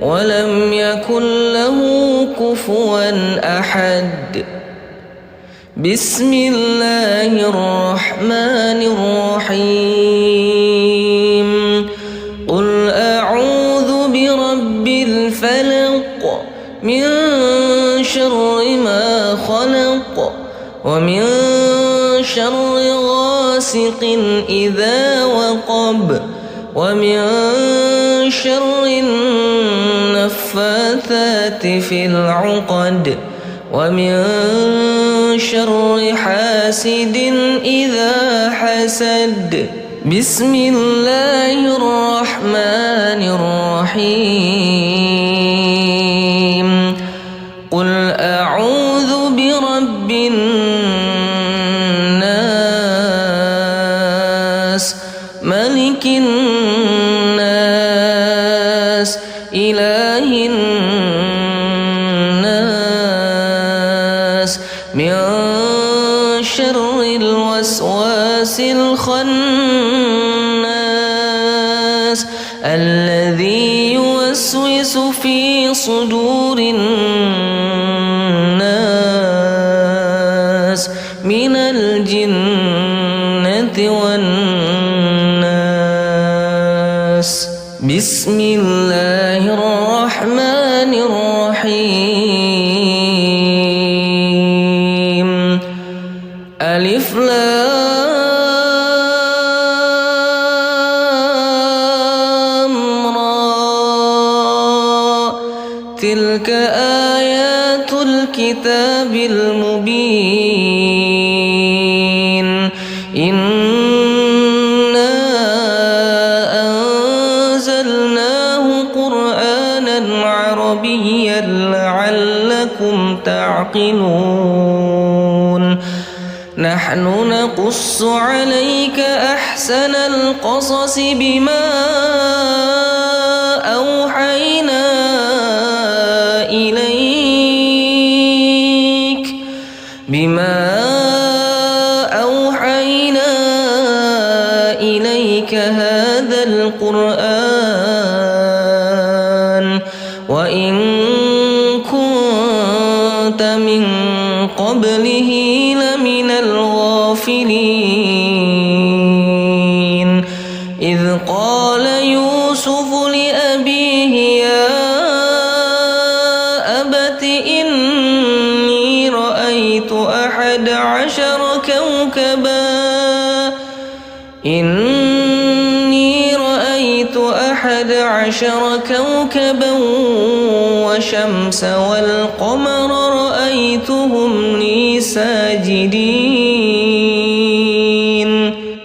S1: ولم يكن له كفوا أحد. بسم الله الرحمن الرحيم. قل أعوذ برب الفلق من شر ما خلق ومن شر غاسق إذا وقب ومن شر النفاثات في العقد ومن شر حاسد إذا حسد. بسم الله الرحمن الرحيم. قل أعوذ برب الناس ملك الناس إله الناس من شر الوسواس الخناس الذي يوسوس في صدور الناس من الجنة والناس. بسم الله الرحمن الرحيم. ألف لام را تلك آيات الكتاب المبين. إنا يعقلون نحن نقص عليك أحسن القصص بما أوحينا إليك هذا القرآن وإن كنت من قبله لمن الغافلين إذ قال يوسف لأبيه يا أبت إني رأيت أحد عشر كوكبا والشمس والقمر رأيتهم لي ساجدين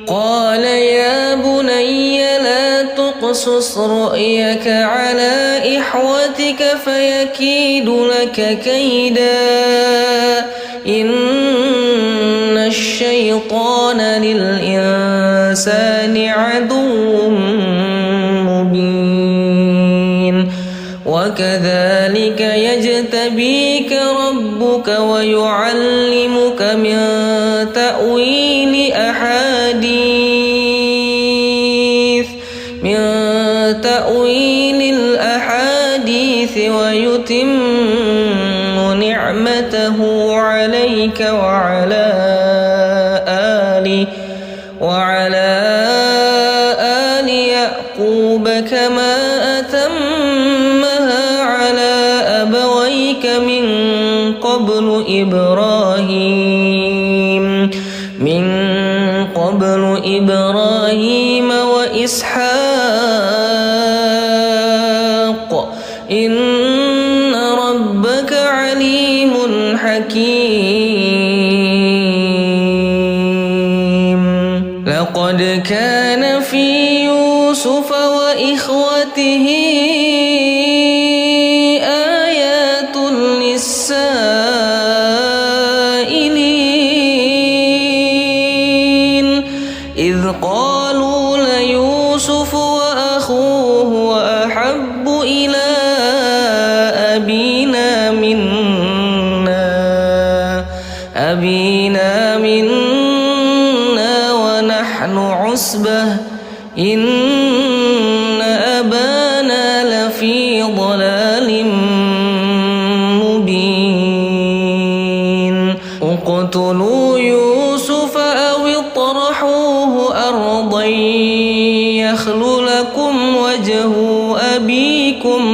S1: قال يا بني لا تقصص رؤيك على إخوتك فيكيد لك كيدا إن الشيطان للإنسان عدو مبين وكذلك يجتبيك ربك ويعلمك من تأويل الأحاديث ويتم نعمته عليك وعلى آل يعقوب كما أتمها على أبويك من قبل إبراهيم وإسحاق إن ربك عليم حكيم لقد كان في يوسف وإخوته آيات للسائلين إذ قالوا ليوسف وأخوه أحب إلى أبينا منا ونحن عصبة إن أبانا لفي ضلال مبين اقتلوا يوسف أو اطرحوه أرضا يخل لكم وجه أبيكم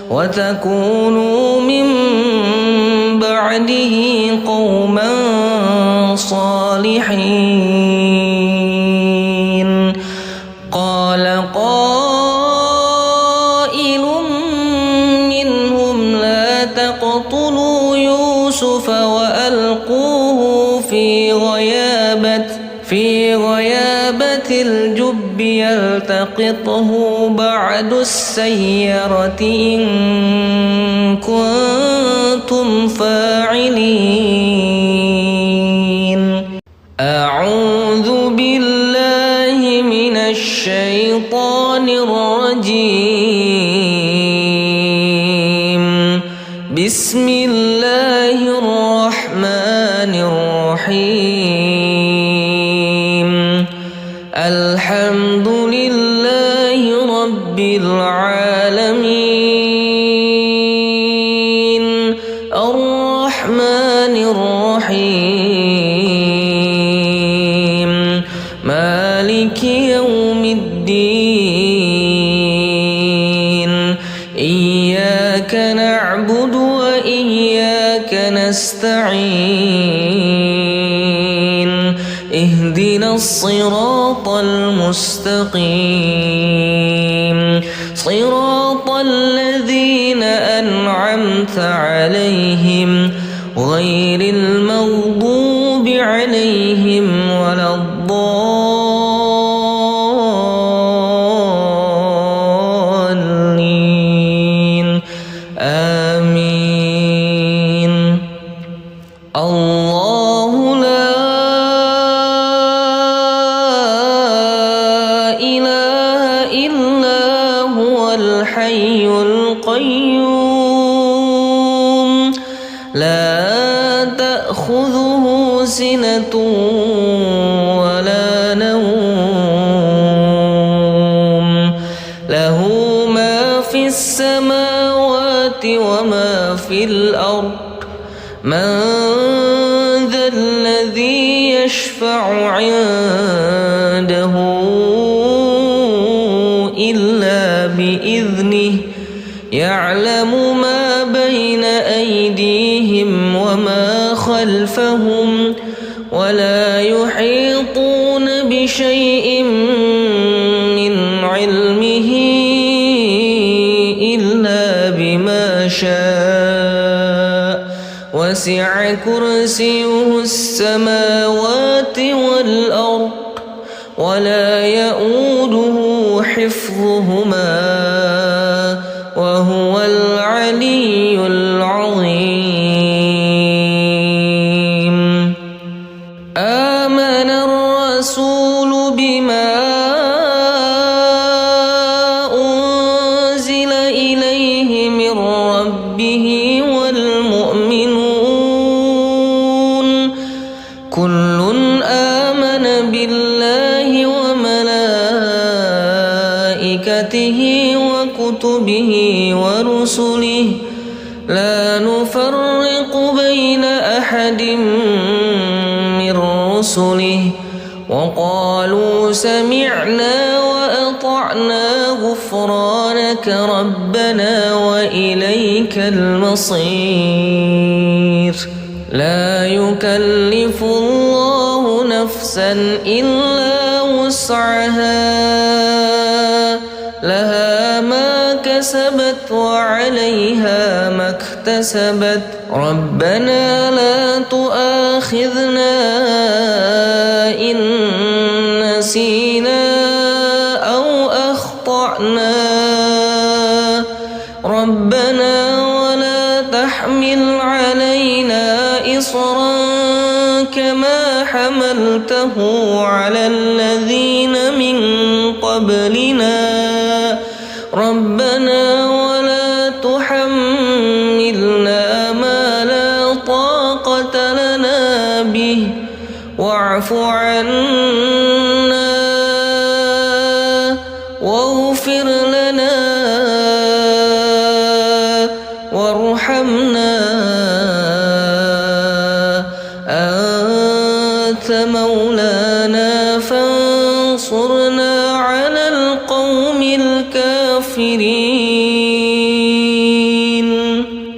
S1: وتكونوا من بعده قوما صالحين قال قائل منهم لا تقتلوا يوسف وألقوه في غيابة الجب يلتقطه بعض السيارة إن كنتم فاعلين أعوذ بالله من الشيطان الرجيم بسم الله الرحمن الرحيم الحمد لله رب العالمين الرحمن الرحيم مالك يوم الدين إياك نعبد وإياك نستعين اهدنا الصراط المستقيم صراط الذين أنعمت عليهم غير المغضوب عليهم ولا الضالين آمين سِنَةٌ وَلَا نَوْمٌ لَهُ مَا فِي السَّمَاوَاتِ وَمَا فِي الْأَرْضِ مَنْ ذَا الَّذِي يَشْفَعُ عِنْدَهُ إِلَّا بِإِذْنِهِ يَعْلَمُ مَا بَيْنَ أَيْدِيهِمْ وَمَا خَلْفَهُمْ وَلَا يُحِيطُونَ بِشَيْءٍ مِّنْ عِلْمِهِ إِلَّا بِمَا شَاءَ وَسِعَ كُرْسِيُّهُ السَّمَاوَاتِ وَالْأَرْضَ وَلَا يَئُودُهُ حِفْظُهُمَا وَهُوَ الْعَلِيُّ الْعَظِيمُ آمَنَ الرَّسُولُ بِمَا أُنزِلَ إِلَيْهِ مِنْ رَبِّهِ وَالْمُؤْمِنُونَ كُلٌّ آمَنَ بِاللَّهِ وَمَلَائِكَتِهِ وَكُتُبِهِ وَرُسُلِهِ لَا نُفَرِّقُ بَيْنَ أَحَدٍ مِّن رُّسُلِهِ وَقَالُوا سَمِعْنَا وَأَطَعْنَا غُفْرَانَكَ رَبَّنَا وَإِلَيْكَ الْمَصِيرُ لا يكلف الله نفسا إلا وسعها لها ما كسبت وعليها ما اكتسبت ربنا لا تؤاخذنا إن نسينا أو أخطأنا ربنا ولا تحمل علينا إصرا كما حملته على الذين من قبلنا ربنا ولا تحملنا ما لا طاقة لنا به واعف عنا واغفر لنا وارحمنا أنت مولانا فانصرنا على القوم الكافرين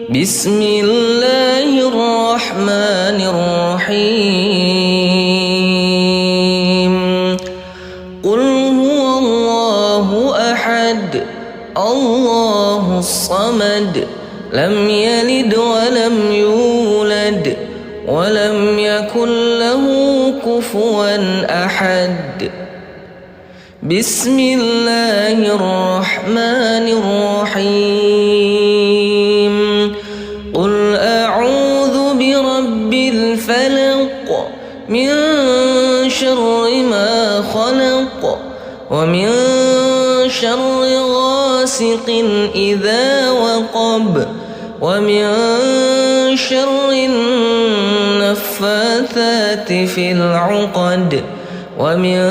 S1: بسم الله الرحمن الرحيم قل هو الله أحد الله الصمد لم يلد ولم يولد ولم يكن له كفوا أحد بسم الله الرحمن الرحيم قل أعوذ برب الفلق من شر ما خلق ومن شر غاسق إذا وقب ومن شر النفاثات في العقد ومن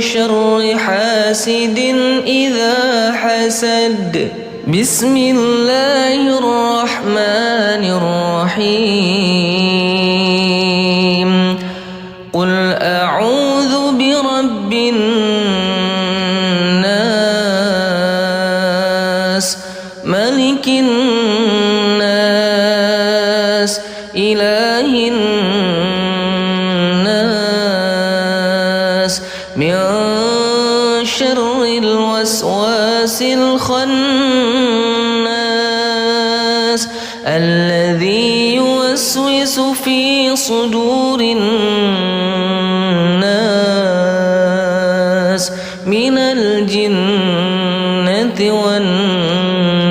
S1: شر حاسد إذا حسد بسم الله الرحمن الرحيم قل أعوذ برب الناس ملك الناس إله الناس من شر الوسواس الخناس الذي يوسوس في صدور الناس من الجنة والناس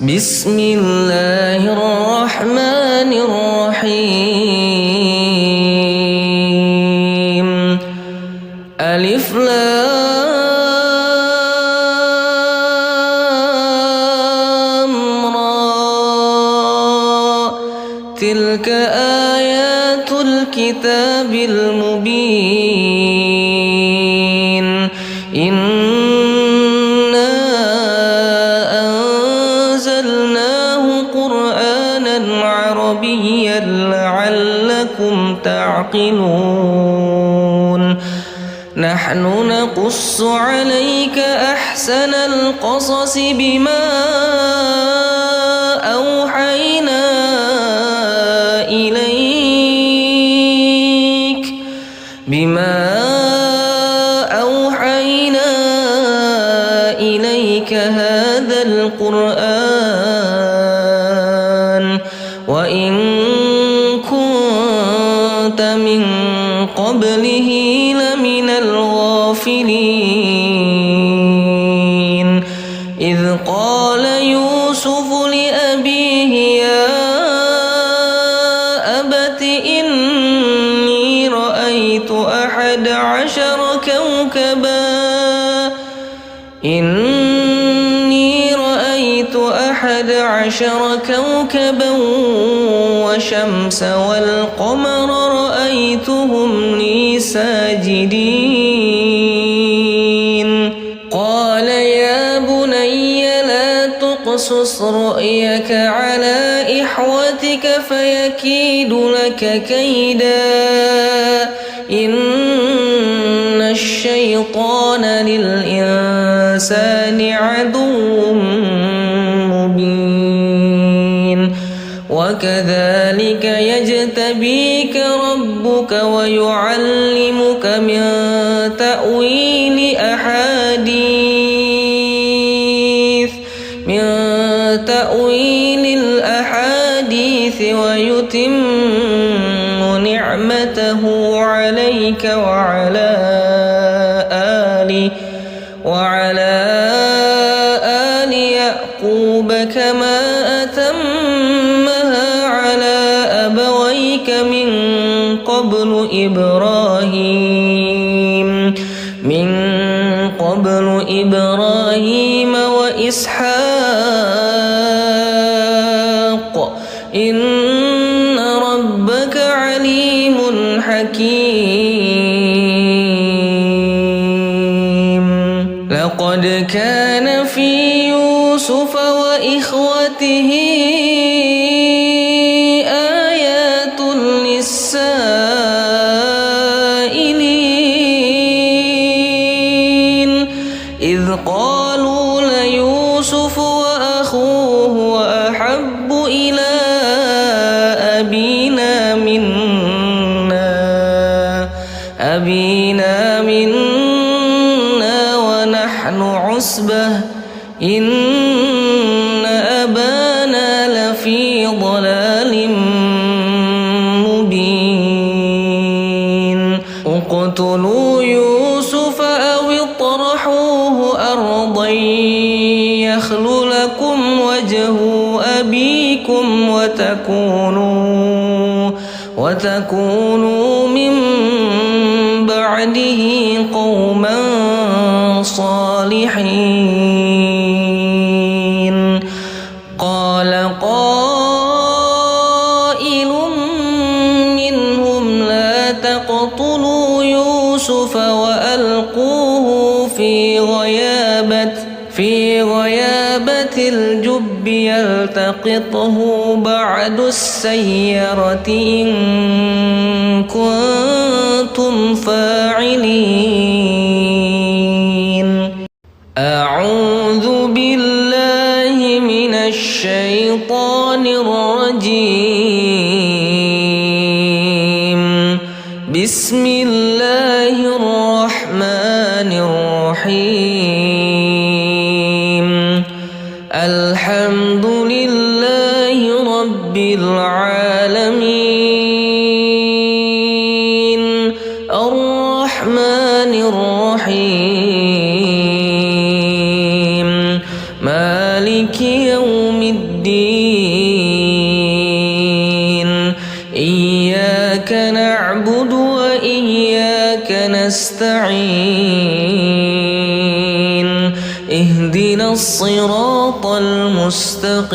S1: بسم الله الرحمن الرحيم ألف لام را تلك الكتاب المبين إنا أنزلناه قرآنا عربيا لعلكم تعقلون نحن نقص عليك أحسن القصص بما أوحينا إليك هذا القرآن وإن كنت من قبله لمن الغافلين إذ قال يوسف لأبيه يا أبت إني رأيت 11 كوكبا والشمس والقمر رأيتهم لي ساجدين قال يا بني لا تقصص رؤيك على إخوتك فيكيد لك كيدا إن الشيطان للإنسان عدو مبين وكذلك يجتبيك ربك ويعلمك من تأويل الأحاديث ويتم نعمته عليك وعلى آل يعقوب كما أتمها على أبويك من قبل إبراهيم وإسحاق إن ربك عليم حكيم لقد كان في يوسف وإخوته آيات للسائلين إذ قالوا ليوسف وأخوه أحب إلى أبينا منا ونحن عصبة إن أبانا لفي ضلال مبين اقتلوا يوسف أو اطرحوه أرضا يخل لكم وجه أبيكم وتكونوا من بعده قوما صالحين قال قائل منهم لا تقتلوا يوسف وألقوه في غيابة الجب يلتقطه بعد السيرة إن كنتم فاعلين أعوذ بالله من الشيطان الرجيم بسم الله الرحمن الرحيم الحمد لله رب العالمين الرحمن الرحيم مالك يوم الدين إياك نعبد وإياك نستعين اهدنا الصراط المستقيم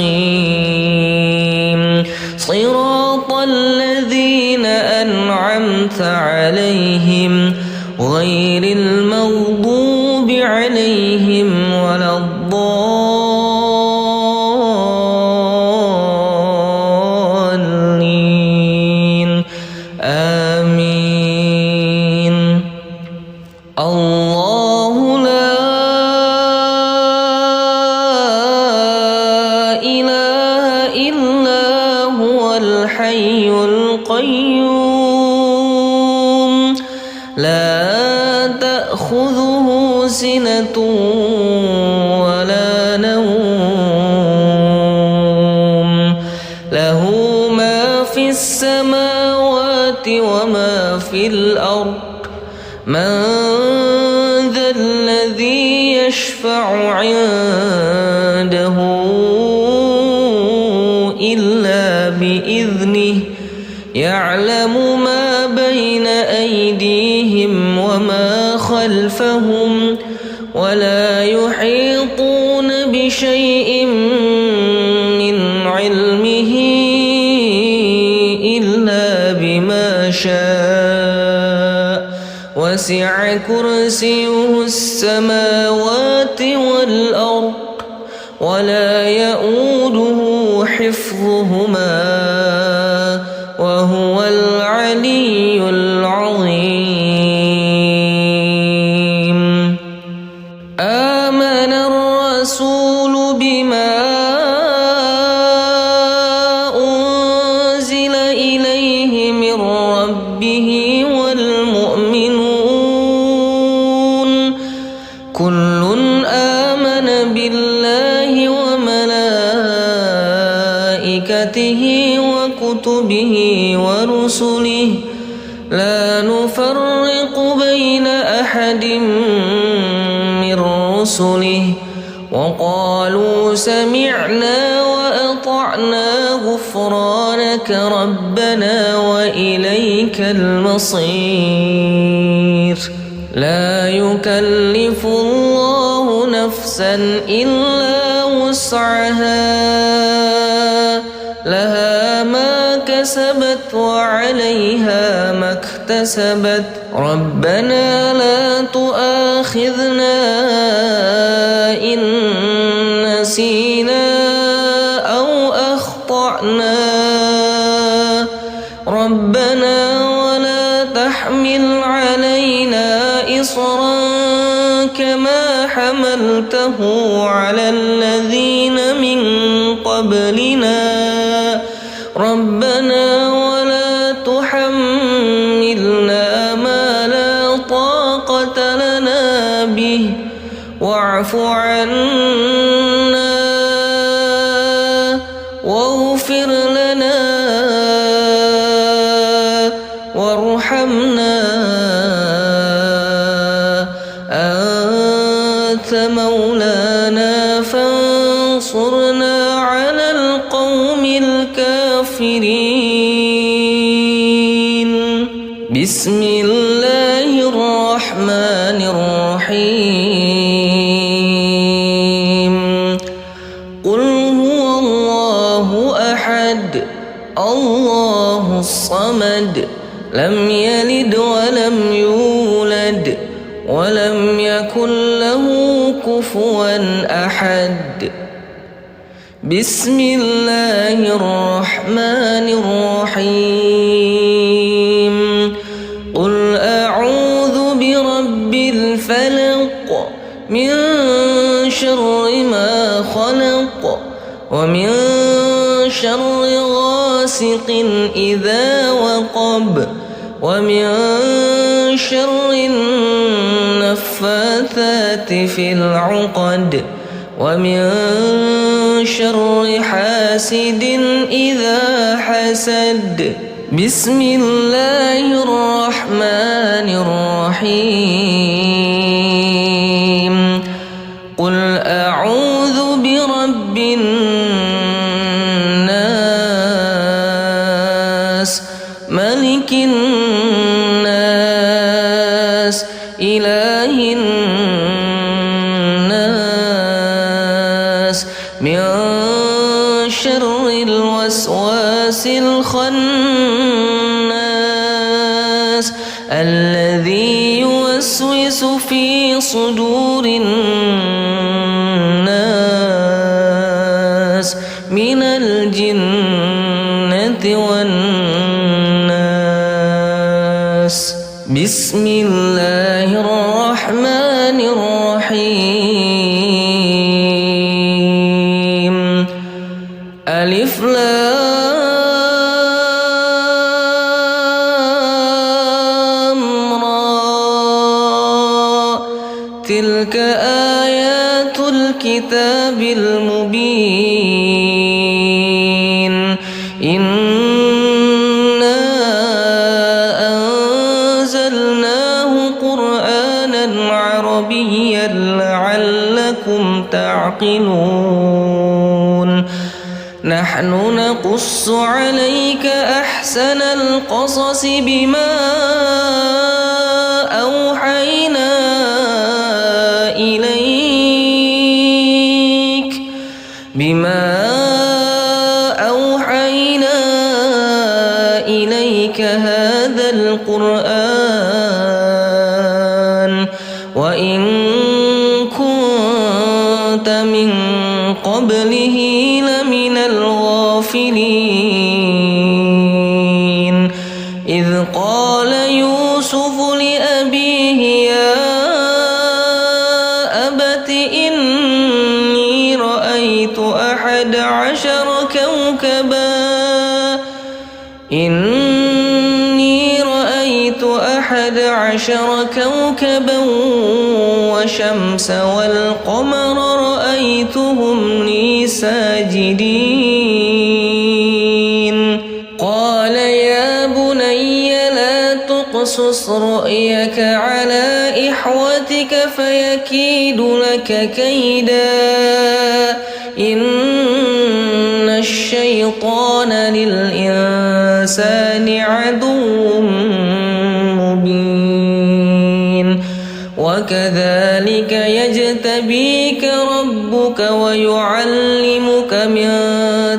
S1: صراط الذين أنعمت أنعمت عليهم غير المغضوب عليهم ولا الضالين آمين. الله لا إله إلا هو الحي القيوم لا تأخذه سنة ولا نوم له ما في السماوات وما في الأرض من ذا الذي يشفع عنده إلا بإذنه يعلم ما بين أيديهم وما خلفهم ولا يحيطون بشيء من علمه إلا بما شاء وسع كرسيه السماوات والأرض ولا يؤوده حفظهما وهو العلي العظيم. آمن الرسول بما أنزل إليه من ربه والمؤمنون كل آمن بالله وملائكته وكتبه ورسله لا نفرق بين أحد من رسله وقالوا سمعنا وأطعنا غفرانك ربنا وإليك المصير. لا يكلف الله نفسا إلا وسعها لها ما كسبت وعليها ما اكتسبت ربنا لا تؤاخذنا إن نسينا أو أخطأنا ربنا ولا تحمل علينا إصرا كما حملته على الذين من قبلنا ربنا ولا تحملنا ما لا طاقة لنا به واعف عنا واغفر لنا وارحمنا أنت مولانا فانصرنا على القوم الكافرين. بسم الله الرحمن الرحيم. قل هو الله أحد الله الصمد لم يلد ولم يولد ولم يكن له كفوا أحد. بسم الله الرحمن الرحيم. قل أعوذ برب الفلق من شر ما خلق ومن شر غاسق إذا وقب ومن شر النفاثات في العقد ومن شر حاسد إذا حسد. بسم الله الرحمن الرحيم. قل أعوذ برب الناس ملك الناس إله الناس من شر الوسواس الخناس الذي يوسوس في صدور الناس من الجنة والناس. بسم الله الرحمن الرحيم. ألف لام را، تلك آيات الكتاب المبين. إنا أنزلناه قرآنا عربيا لعلكم تعقلون. نحن نقص عليك أحسن القصص بما أوحينا إليك هذا القرآن وإن كنت من قبله لمن الغافلين. إذ قال يوسف لأبيه يا أبت إني رأيت 11 كوكبا والشمس والقمر رأيتهم لي ساجدين. قال يا بني لا تقصص رؤيك على إخوتك فيكيد لك كيدا إن الشيطان للإنسان عدو مبين. وكذلك يجتبيك ربك ويعلمك من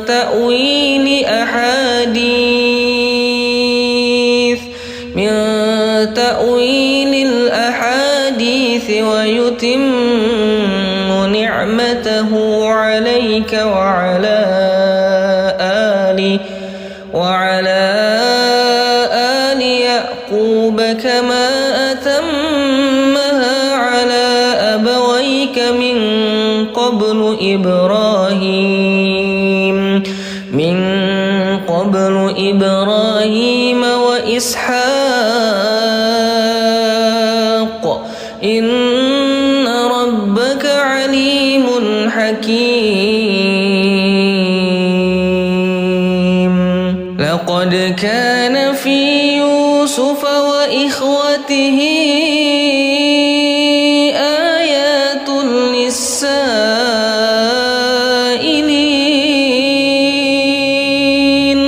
S1: تأويل الأحاديث ويتم نعمته عليك وعلى آل يعقوب كما أتمها على أبويك من قبل إبراهيم وإسحاق إن ربك عليم حكيم. لقد كان في يوسف وإخوته آيات للسائلين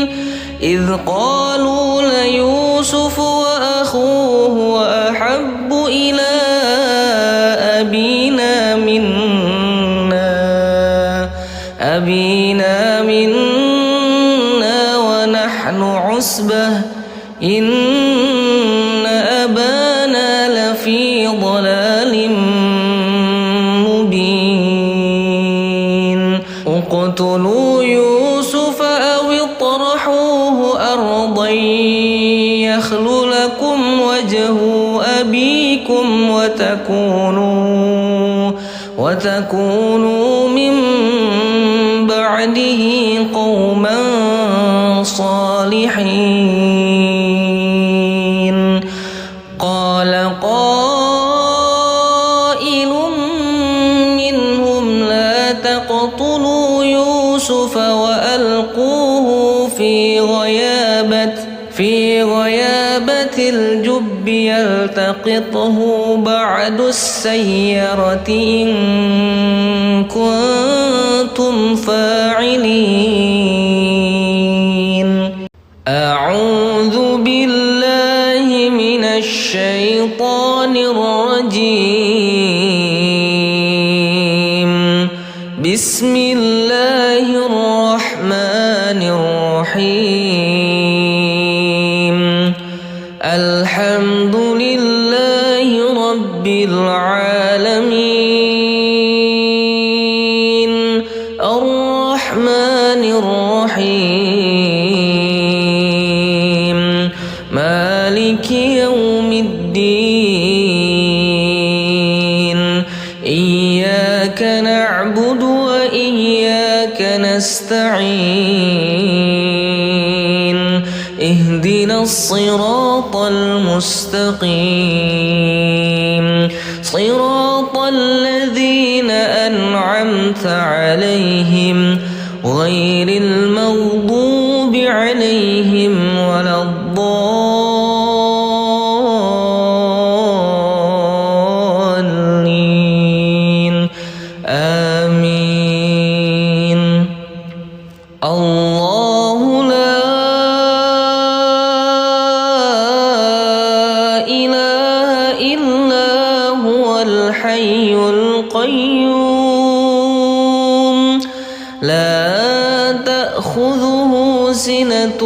S1: إذ قالوا ليوسف وأخوه أحب إلى أبينا منا ونحن عصبة إن أبانا لفي ضلال مبين. اقتلوا يوسف أو اطرحوه أرضا يخل لكم وجه أبيكم وتكونوا من بعده قوما صالحين. قال قائل منهم لا تقتلوا يوسف وألقوه في غيابة الجب يلتقطه بعد السيرة إن كنتم فاعلين. أعوذ بالله من الشيطان الرجيم. بسم الله الرحمن الرحيم. الحمد لله رب العالمين الرحمن الرحيم مالك يوم الدين إياك نعبد وإياك نستعين اهدنا الصراط المستقيم صراط الذين أنعمت عليهم غير المغضوب عليهم ولا الضالين آمين. الله لا إله إلا هو الحي القيوم لا تأخذه سنة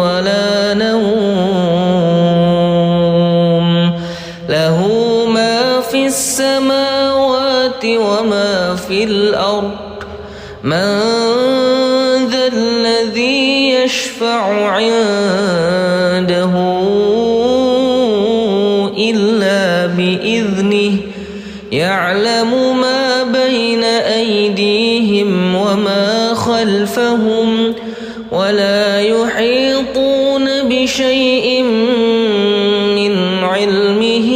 S1: ولا نوم له ما في السماوات وما في الأرض من ذا الذي يشفع عنده إلا بإذنه يعلم ما بين أيديهم وما خلفهم ولا يحيطون بشيء من علمه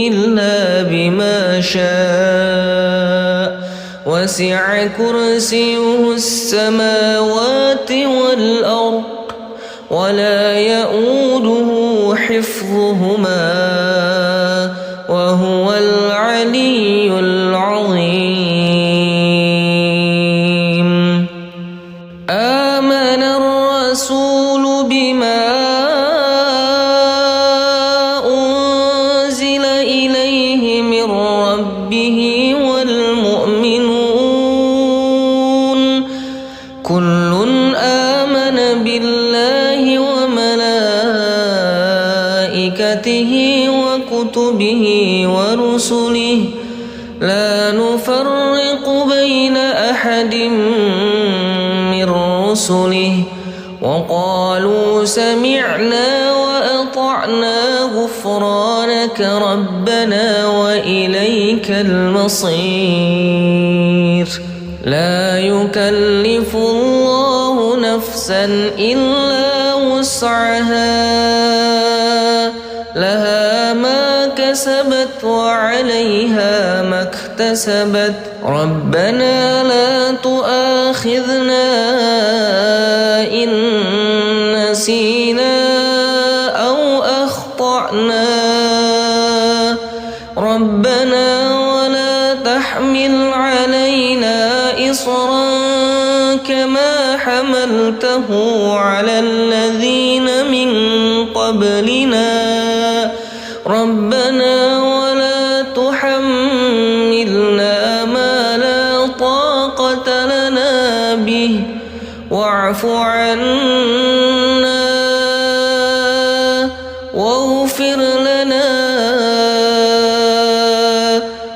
S1: إلا بما شاء وسع كرسيه السماوات والأرض ولا يؤوده حفظهما وهو العلي العظيم. آمن الرسول بما أنزل إليه من ربه والمؤمنون كل آمن بالله وملائكته وكتبه ورسله لا نفرق بين أحد من رسله وقالوا سمعنا وأطعنا غفرانك ربنا وإليك المصير. لا يكلف الله نفسا إلا وسعها لها ما كسبت وعليها ما اكتسبت ربنا لا تؤاخذنا إن نسينا أو أخطأنا ربنا ولا تحمل علينا إصرا كما حملته على الذين من قبلنا ربنا ولا تحملنا ما لا طاقة لنا به واعف عنا واغفر لنا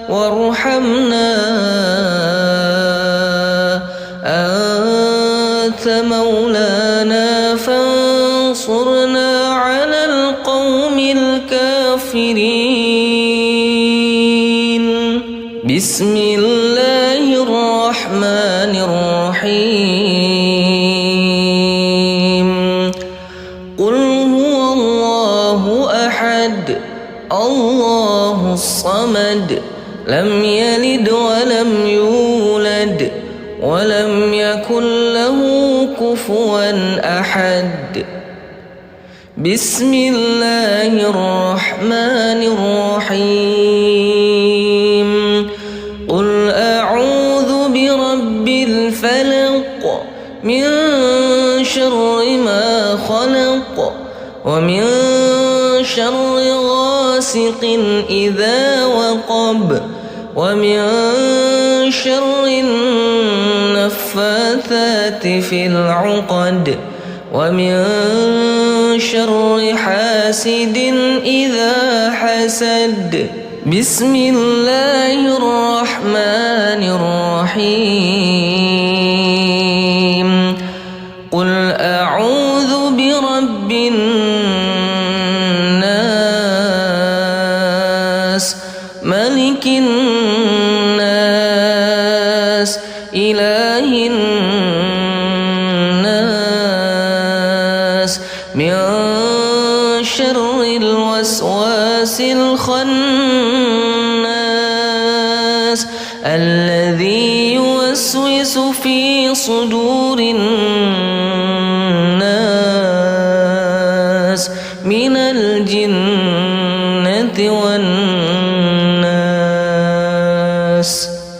S1: وارحمنا أنت مولانا فانصرنا على القوم الكافرين. بسم الله الرحمن الرحيم قل هو الله أحد الله الصمد لم يلد ولم يولد ولم يكن له كفوا أحد. بسم الله الرحمن الرحيم قل أعوذ برب الفلق من شر ما خلق ومن شر غاسق إذا وقب ومن شر النفاثات في العقد ومن شر حاسد إذا حسد. بسم الله الرحمن الرحيم. قل أعوذ برب الناس ملك الناس إله الناس من شر الوسواس الخناس الذي يوسوس في صدور الناس من الجنة والناس.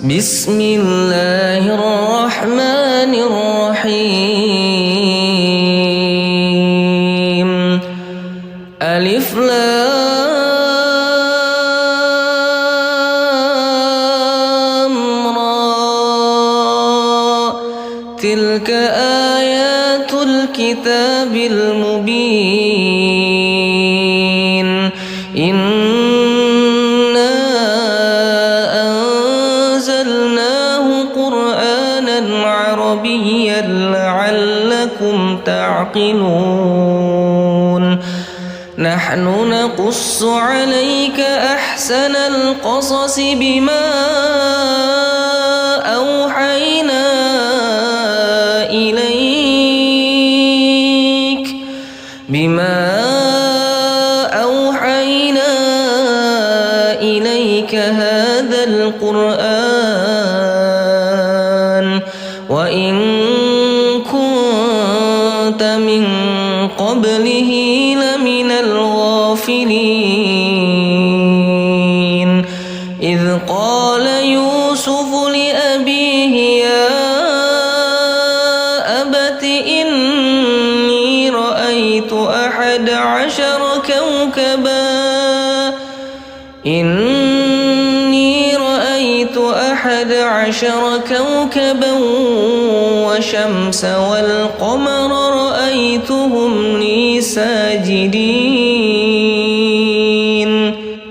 S1: بسم الله الرحمن الرحيم. ألف لام را. تلك آيات الكتاب المبين. إنا أنزلناه قرآنا عربيا لعلكم تعقلون. نحن نقص عليك أحسن القصص بما أوحينا إليك هذا القرآن وإن كنت من قبله لمن الغافلين. إذ قال يوسف لأبيه يا أبت إني رأيت 11 كوكبا والشمس والقمر رأيتهم لي ساجدين.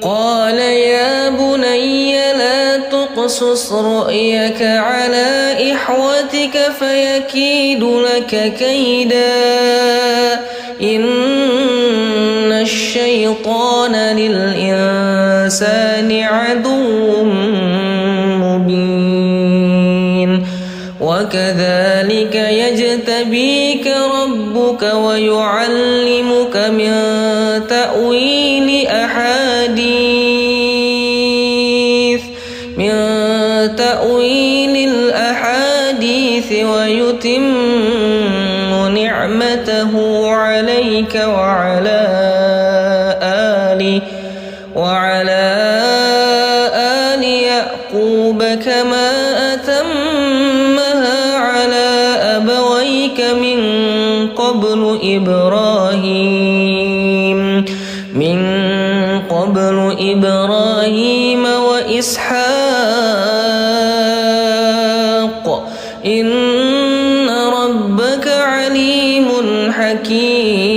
S1: قال يا بني لا تقصص رؤيك على إخوتك فيكيد لك كيدا إن الشيطان للإنسان عدو مبين. وكذلك يجتبيك ربك ويعلمك من تأويل الأحاديث ويتم نعمته عليك وعلى آل يعقوب كما أتمها على أبويك من قبل إبراهيم وإسحاق إن ربك عليم حكيم.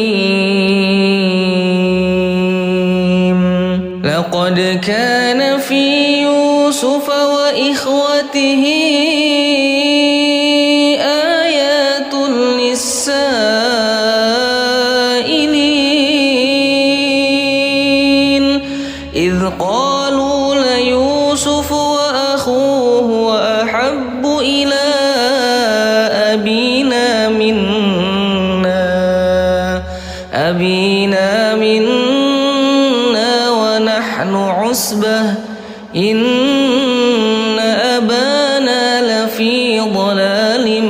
S1: لقد كان في يوسف وإخوته آيات للسائلين إذ قالوا ليوسف وأخوه وأحب إلى أبينا منا ونحن عصبة إن أبانا لفي ضلال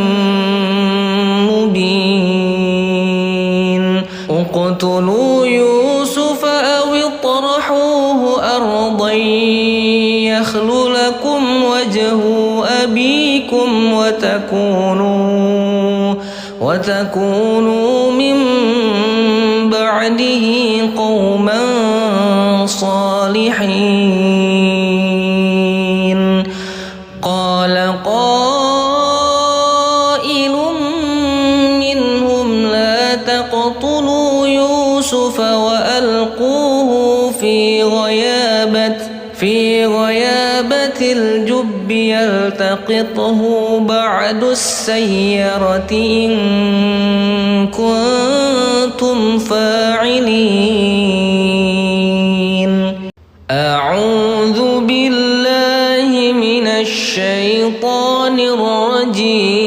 S1: مبين. اقتلوا يوسف أو اطرحوه أرضا يخل لكم وجه أبيكم وتكونوا من بعده قوما صالحين. قال قائل منهم لا تقتلوا يوسف يوسف وألقوه في غيابة الجب يلتقطه بعد السيرة إن كنتم فاعلين. أعوذ بالله من الشيطان الرجيم.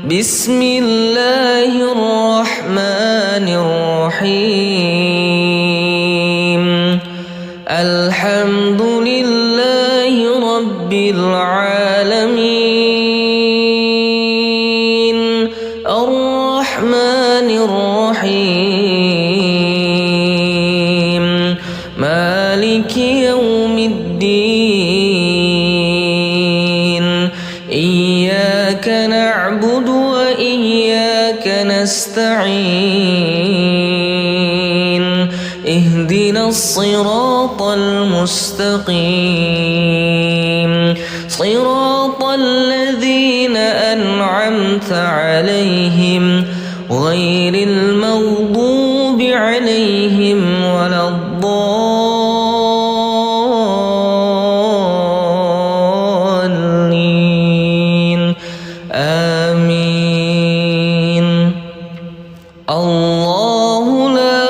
S1: بسم الله الرحمن الرحيم. الحمد لله رب العالمين الرحمن الرحيم مالك يوم الدين. إياك نعبد وإياك نستعين. اهدنا الصراط المستقيم صراط الذين أنعمت عليهم غير المغضوب عليهم ولا الضالين. آمين. الله لا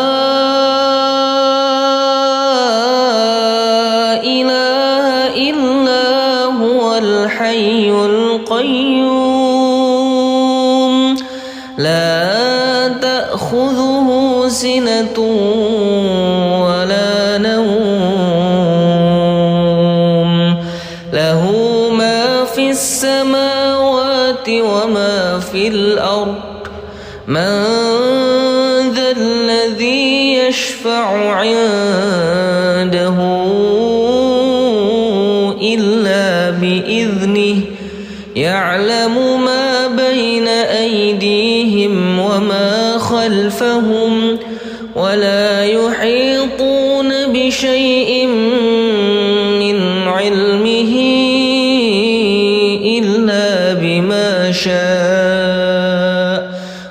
S1: إله إلا هو الحي القيوم لا تأخذه سنة ولا نوم. له ما في السماوات وما في الأرض. من ذا الذي يشفع عنده إلا بإذنه. يعلم ما بين أيديهم وما خلفهم ولا يحيطون بشيء من علمه إلا بما شاء.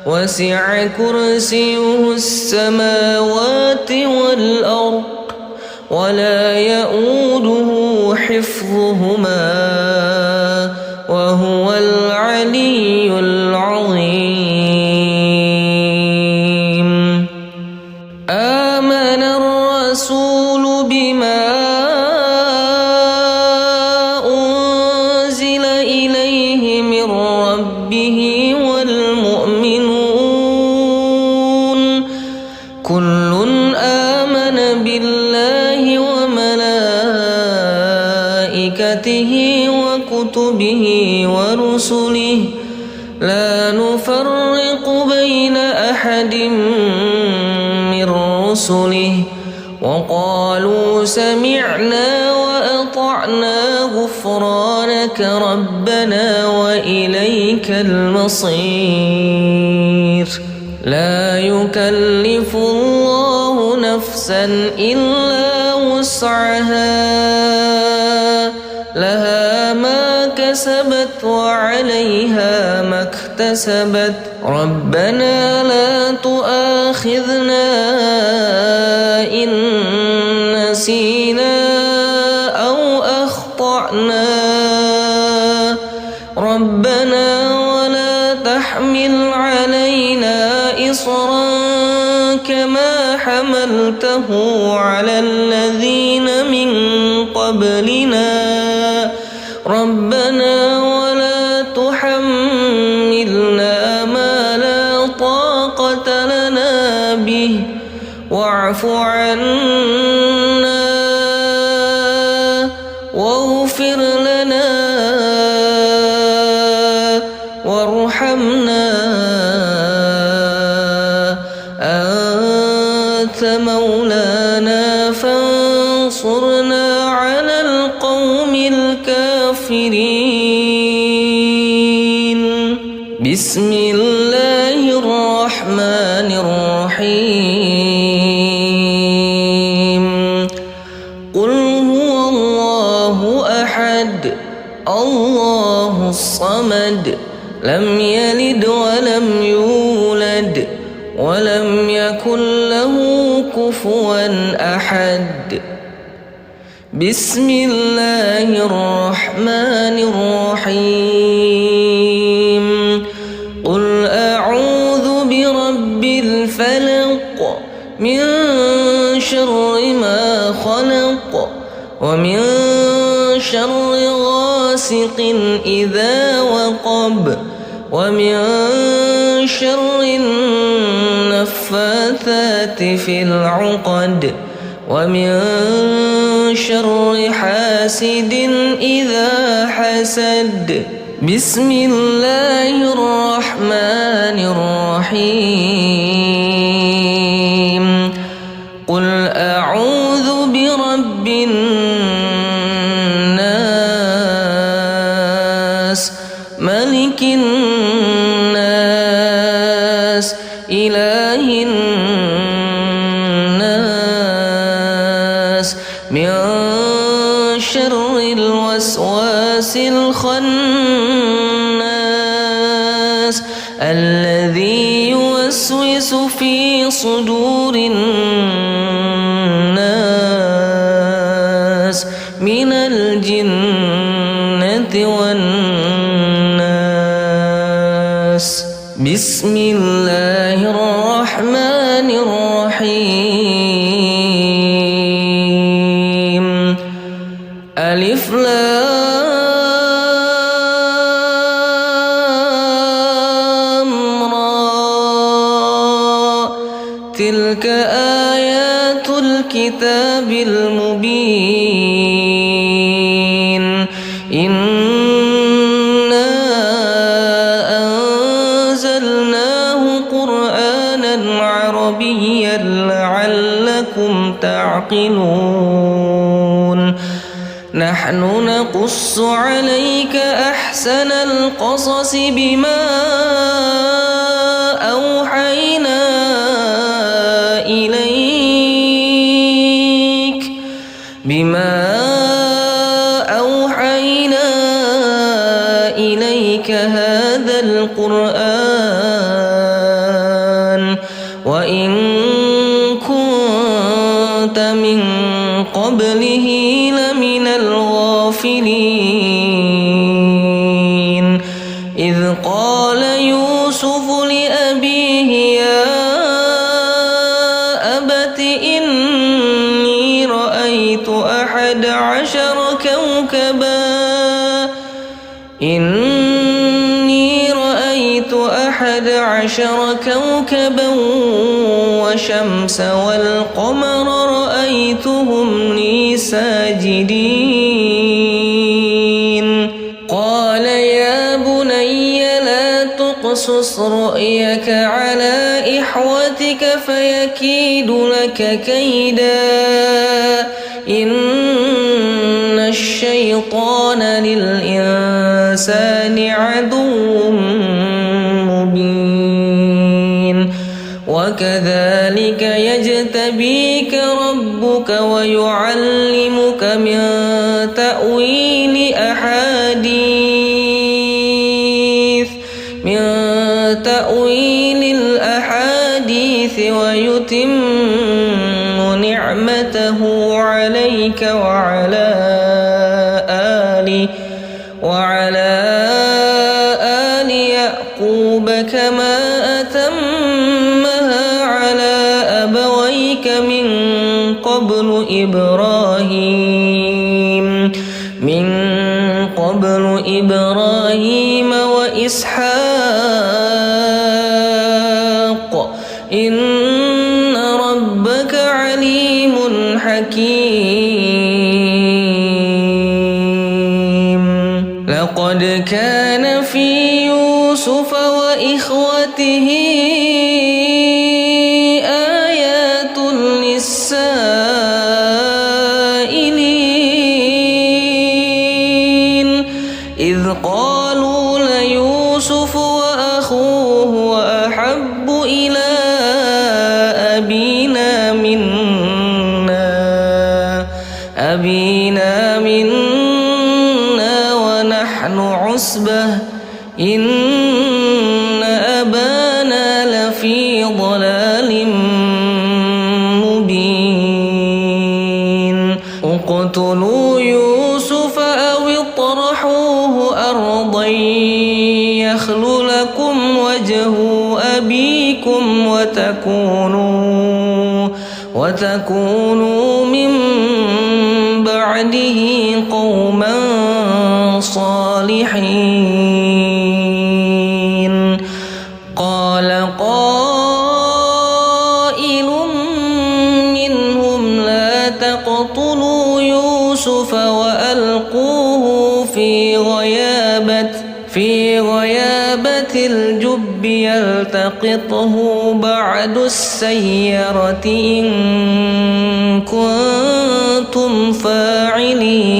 S1: وسع كرسيه السماوات والأرض ولا يؤوده حفظهما وهو العلي العظيم. آمن الرسول بما أنزل إليه من ربه والمؤمنون كل آمن بالله وملائكته وكتبه ورسله لا نفرق بين أحد من رسله وقالوا سمعنا وأطعنا غفرانك ربنا وإليك المصير. لا يكلف الله نفسا إلا وسعها لها ما كسبت وعليها ما اكتسبت. ربنا لا تؤاخذنا إن نسينا أو أخطأنا. ربنا ولا تحمل علينا إصرا كما حملته على الذين من قبلنا. ربنا ولا تحملنا ما لا طاقة لنا به واعف عنا واغفر لنا وارحمنا أنت مولانا فانصرنا على القوم الكافرين. بسم الله الرحمن الرحيم. قل هو الله أحد الله الصمد لم يلد ولم يولد ولم يكن له كفوا أحد. بسم الله الرحمن الرحيم. قل أعوذ برب الفلق من شر ما خلق ومن شر غاسق إذا وقب ومن شر النفاثات في العقد ومن شر حاسد إذا حسد. بسم الله الرحمن الرحيم. قل أعوذ برب الناس ملك الناس إله الناس من شر الوسواس الخناس الذي يوسوس في صدور الناس من الجنة والناس. بسم الله الرحمن الرحيم. ألف لام را. تلك آيات الكتاب المبين. إنا أنزلناه قرآنا عربيا لعلكم تعقلون. نحن نقص عليك أحسن القصص بما أوحينا إليك هذا القرآن وإن كنت من قبله لمن الغافلين. إذ قال يوسف لأبيه يا أبت إني رأيت 11 كوكبا والشمس والقمر رأيتهم لي ساجدين. قال يا بني لا تقصص رؤيك على إخوتك فيكيد لك كيدا إن الشيطان للإنسان عدو مبين. وكذلك يجتبيك ربك ويعلمك من تأويل الأحاديث ويتم نعمته عليك وعلى آل يعقوب كما أتمها على أبويك من قبل إبراهيم وإسحاق إن ربك عليم حكيم. لقد كان في يوسف وإخوته آيات للسائلين إذ قالوا ليوسف وأخوه أحب إلى أبينا منا ونحن عصبة إن أبانا لفي ضلال اقتلوا يوسف أو اطرحوه أرضا يخل لكم وجه أبيكم وتكونوا من بعده قوما صالحين. قال قائل منهم لا تقتلوا يوسف وألقوه في غيابة الجب يلتقطه بعد السيرة إن كنتم فاعلين.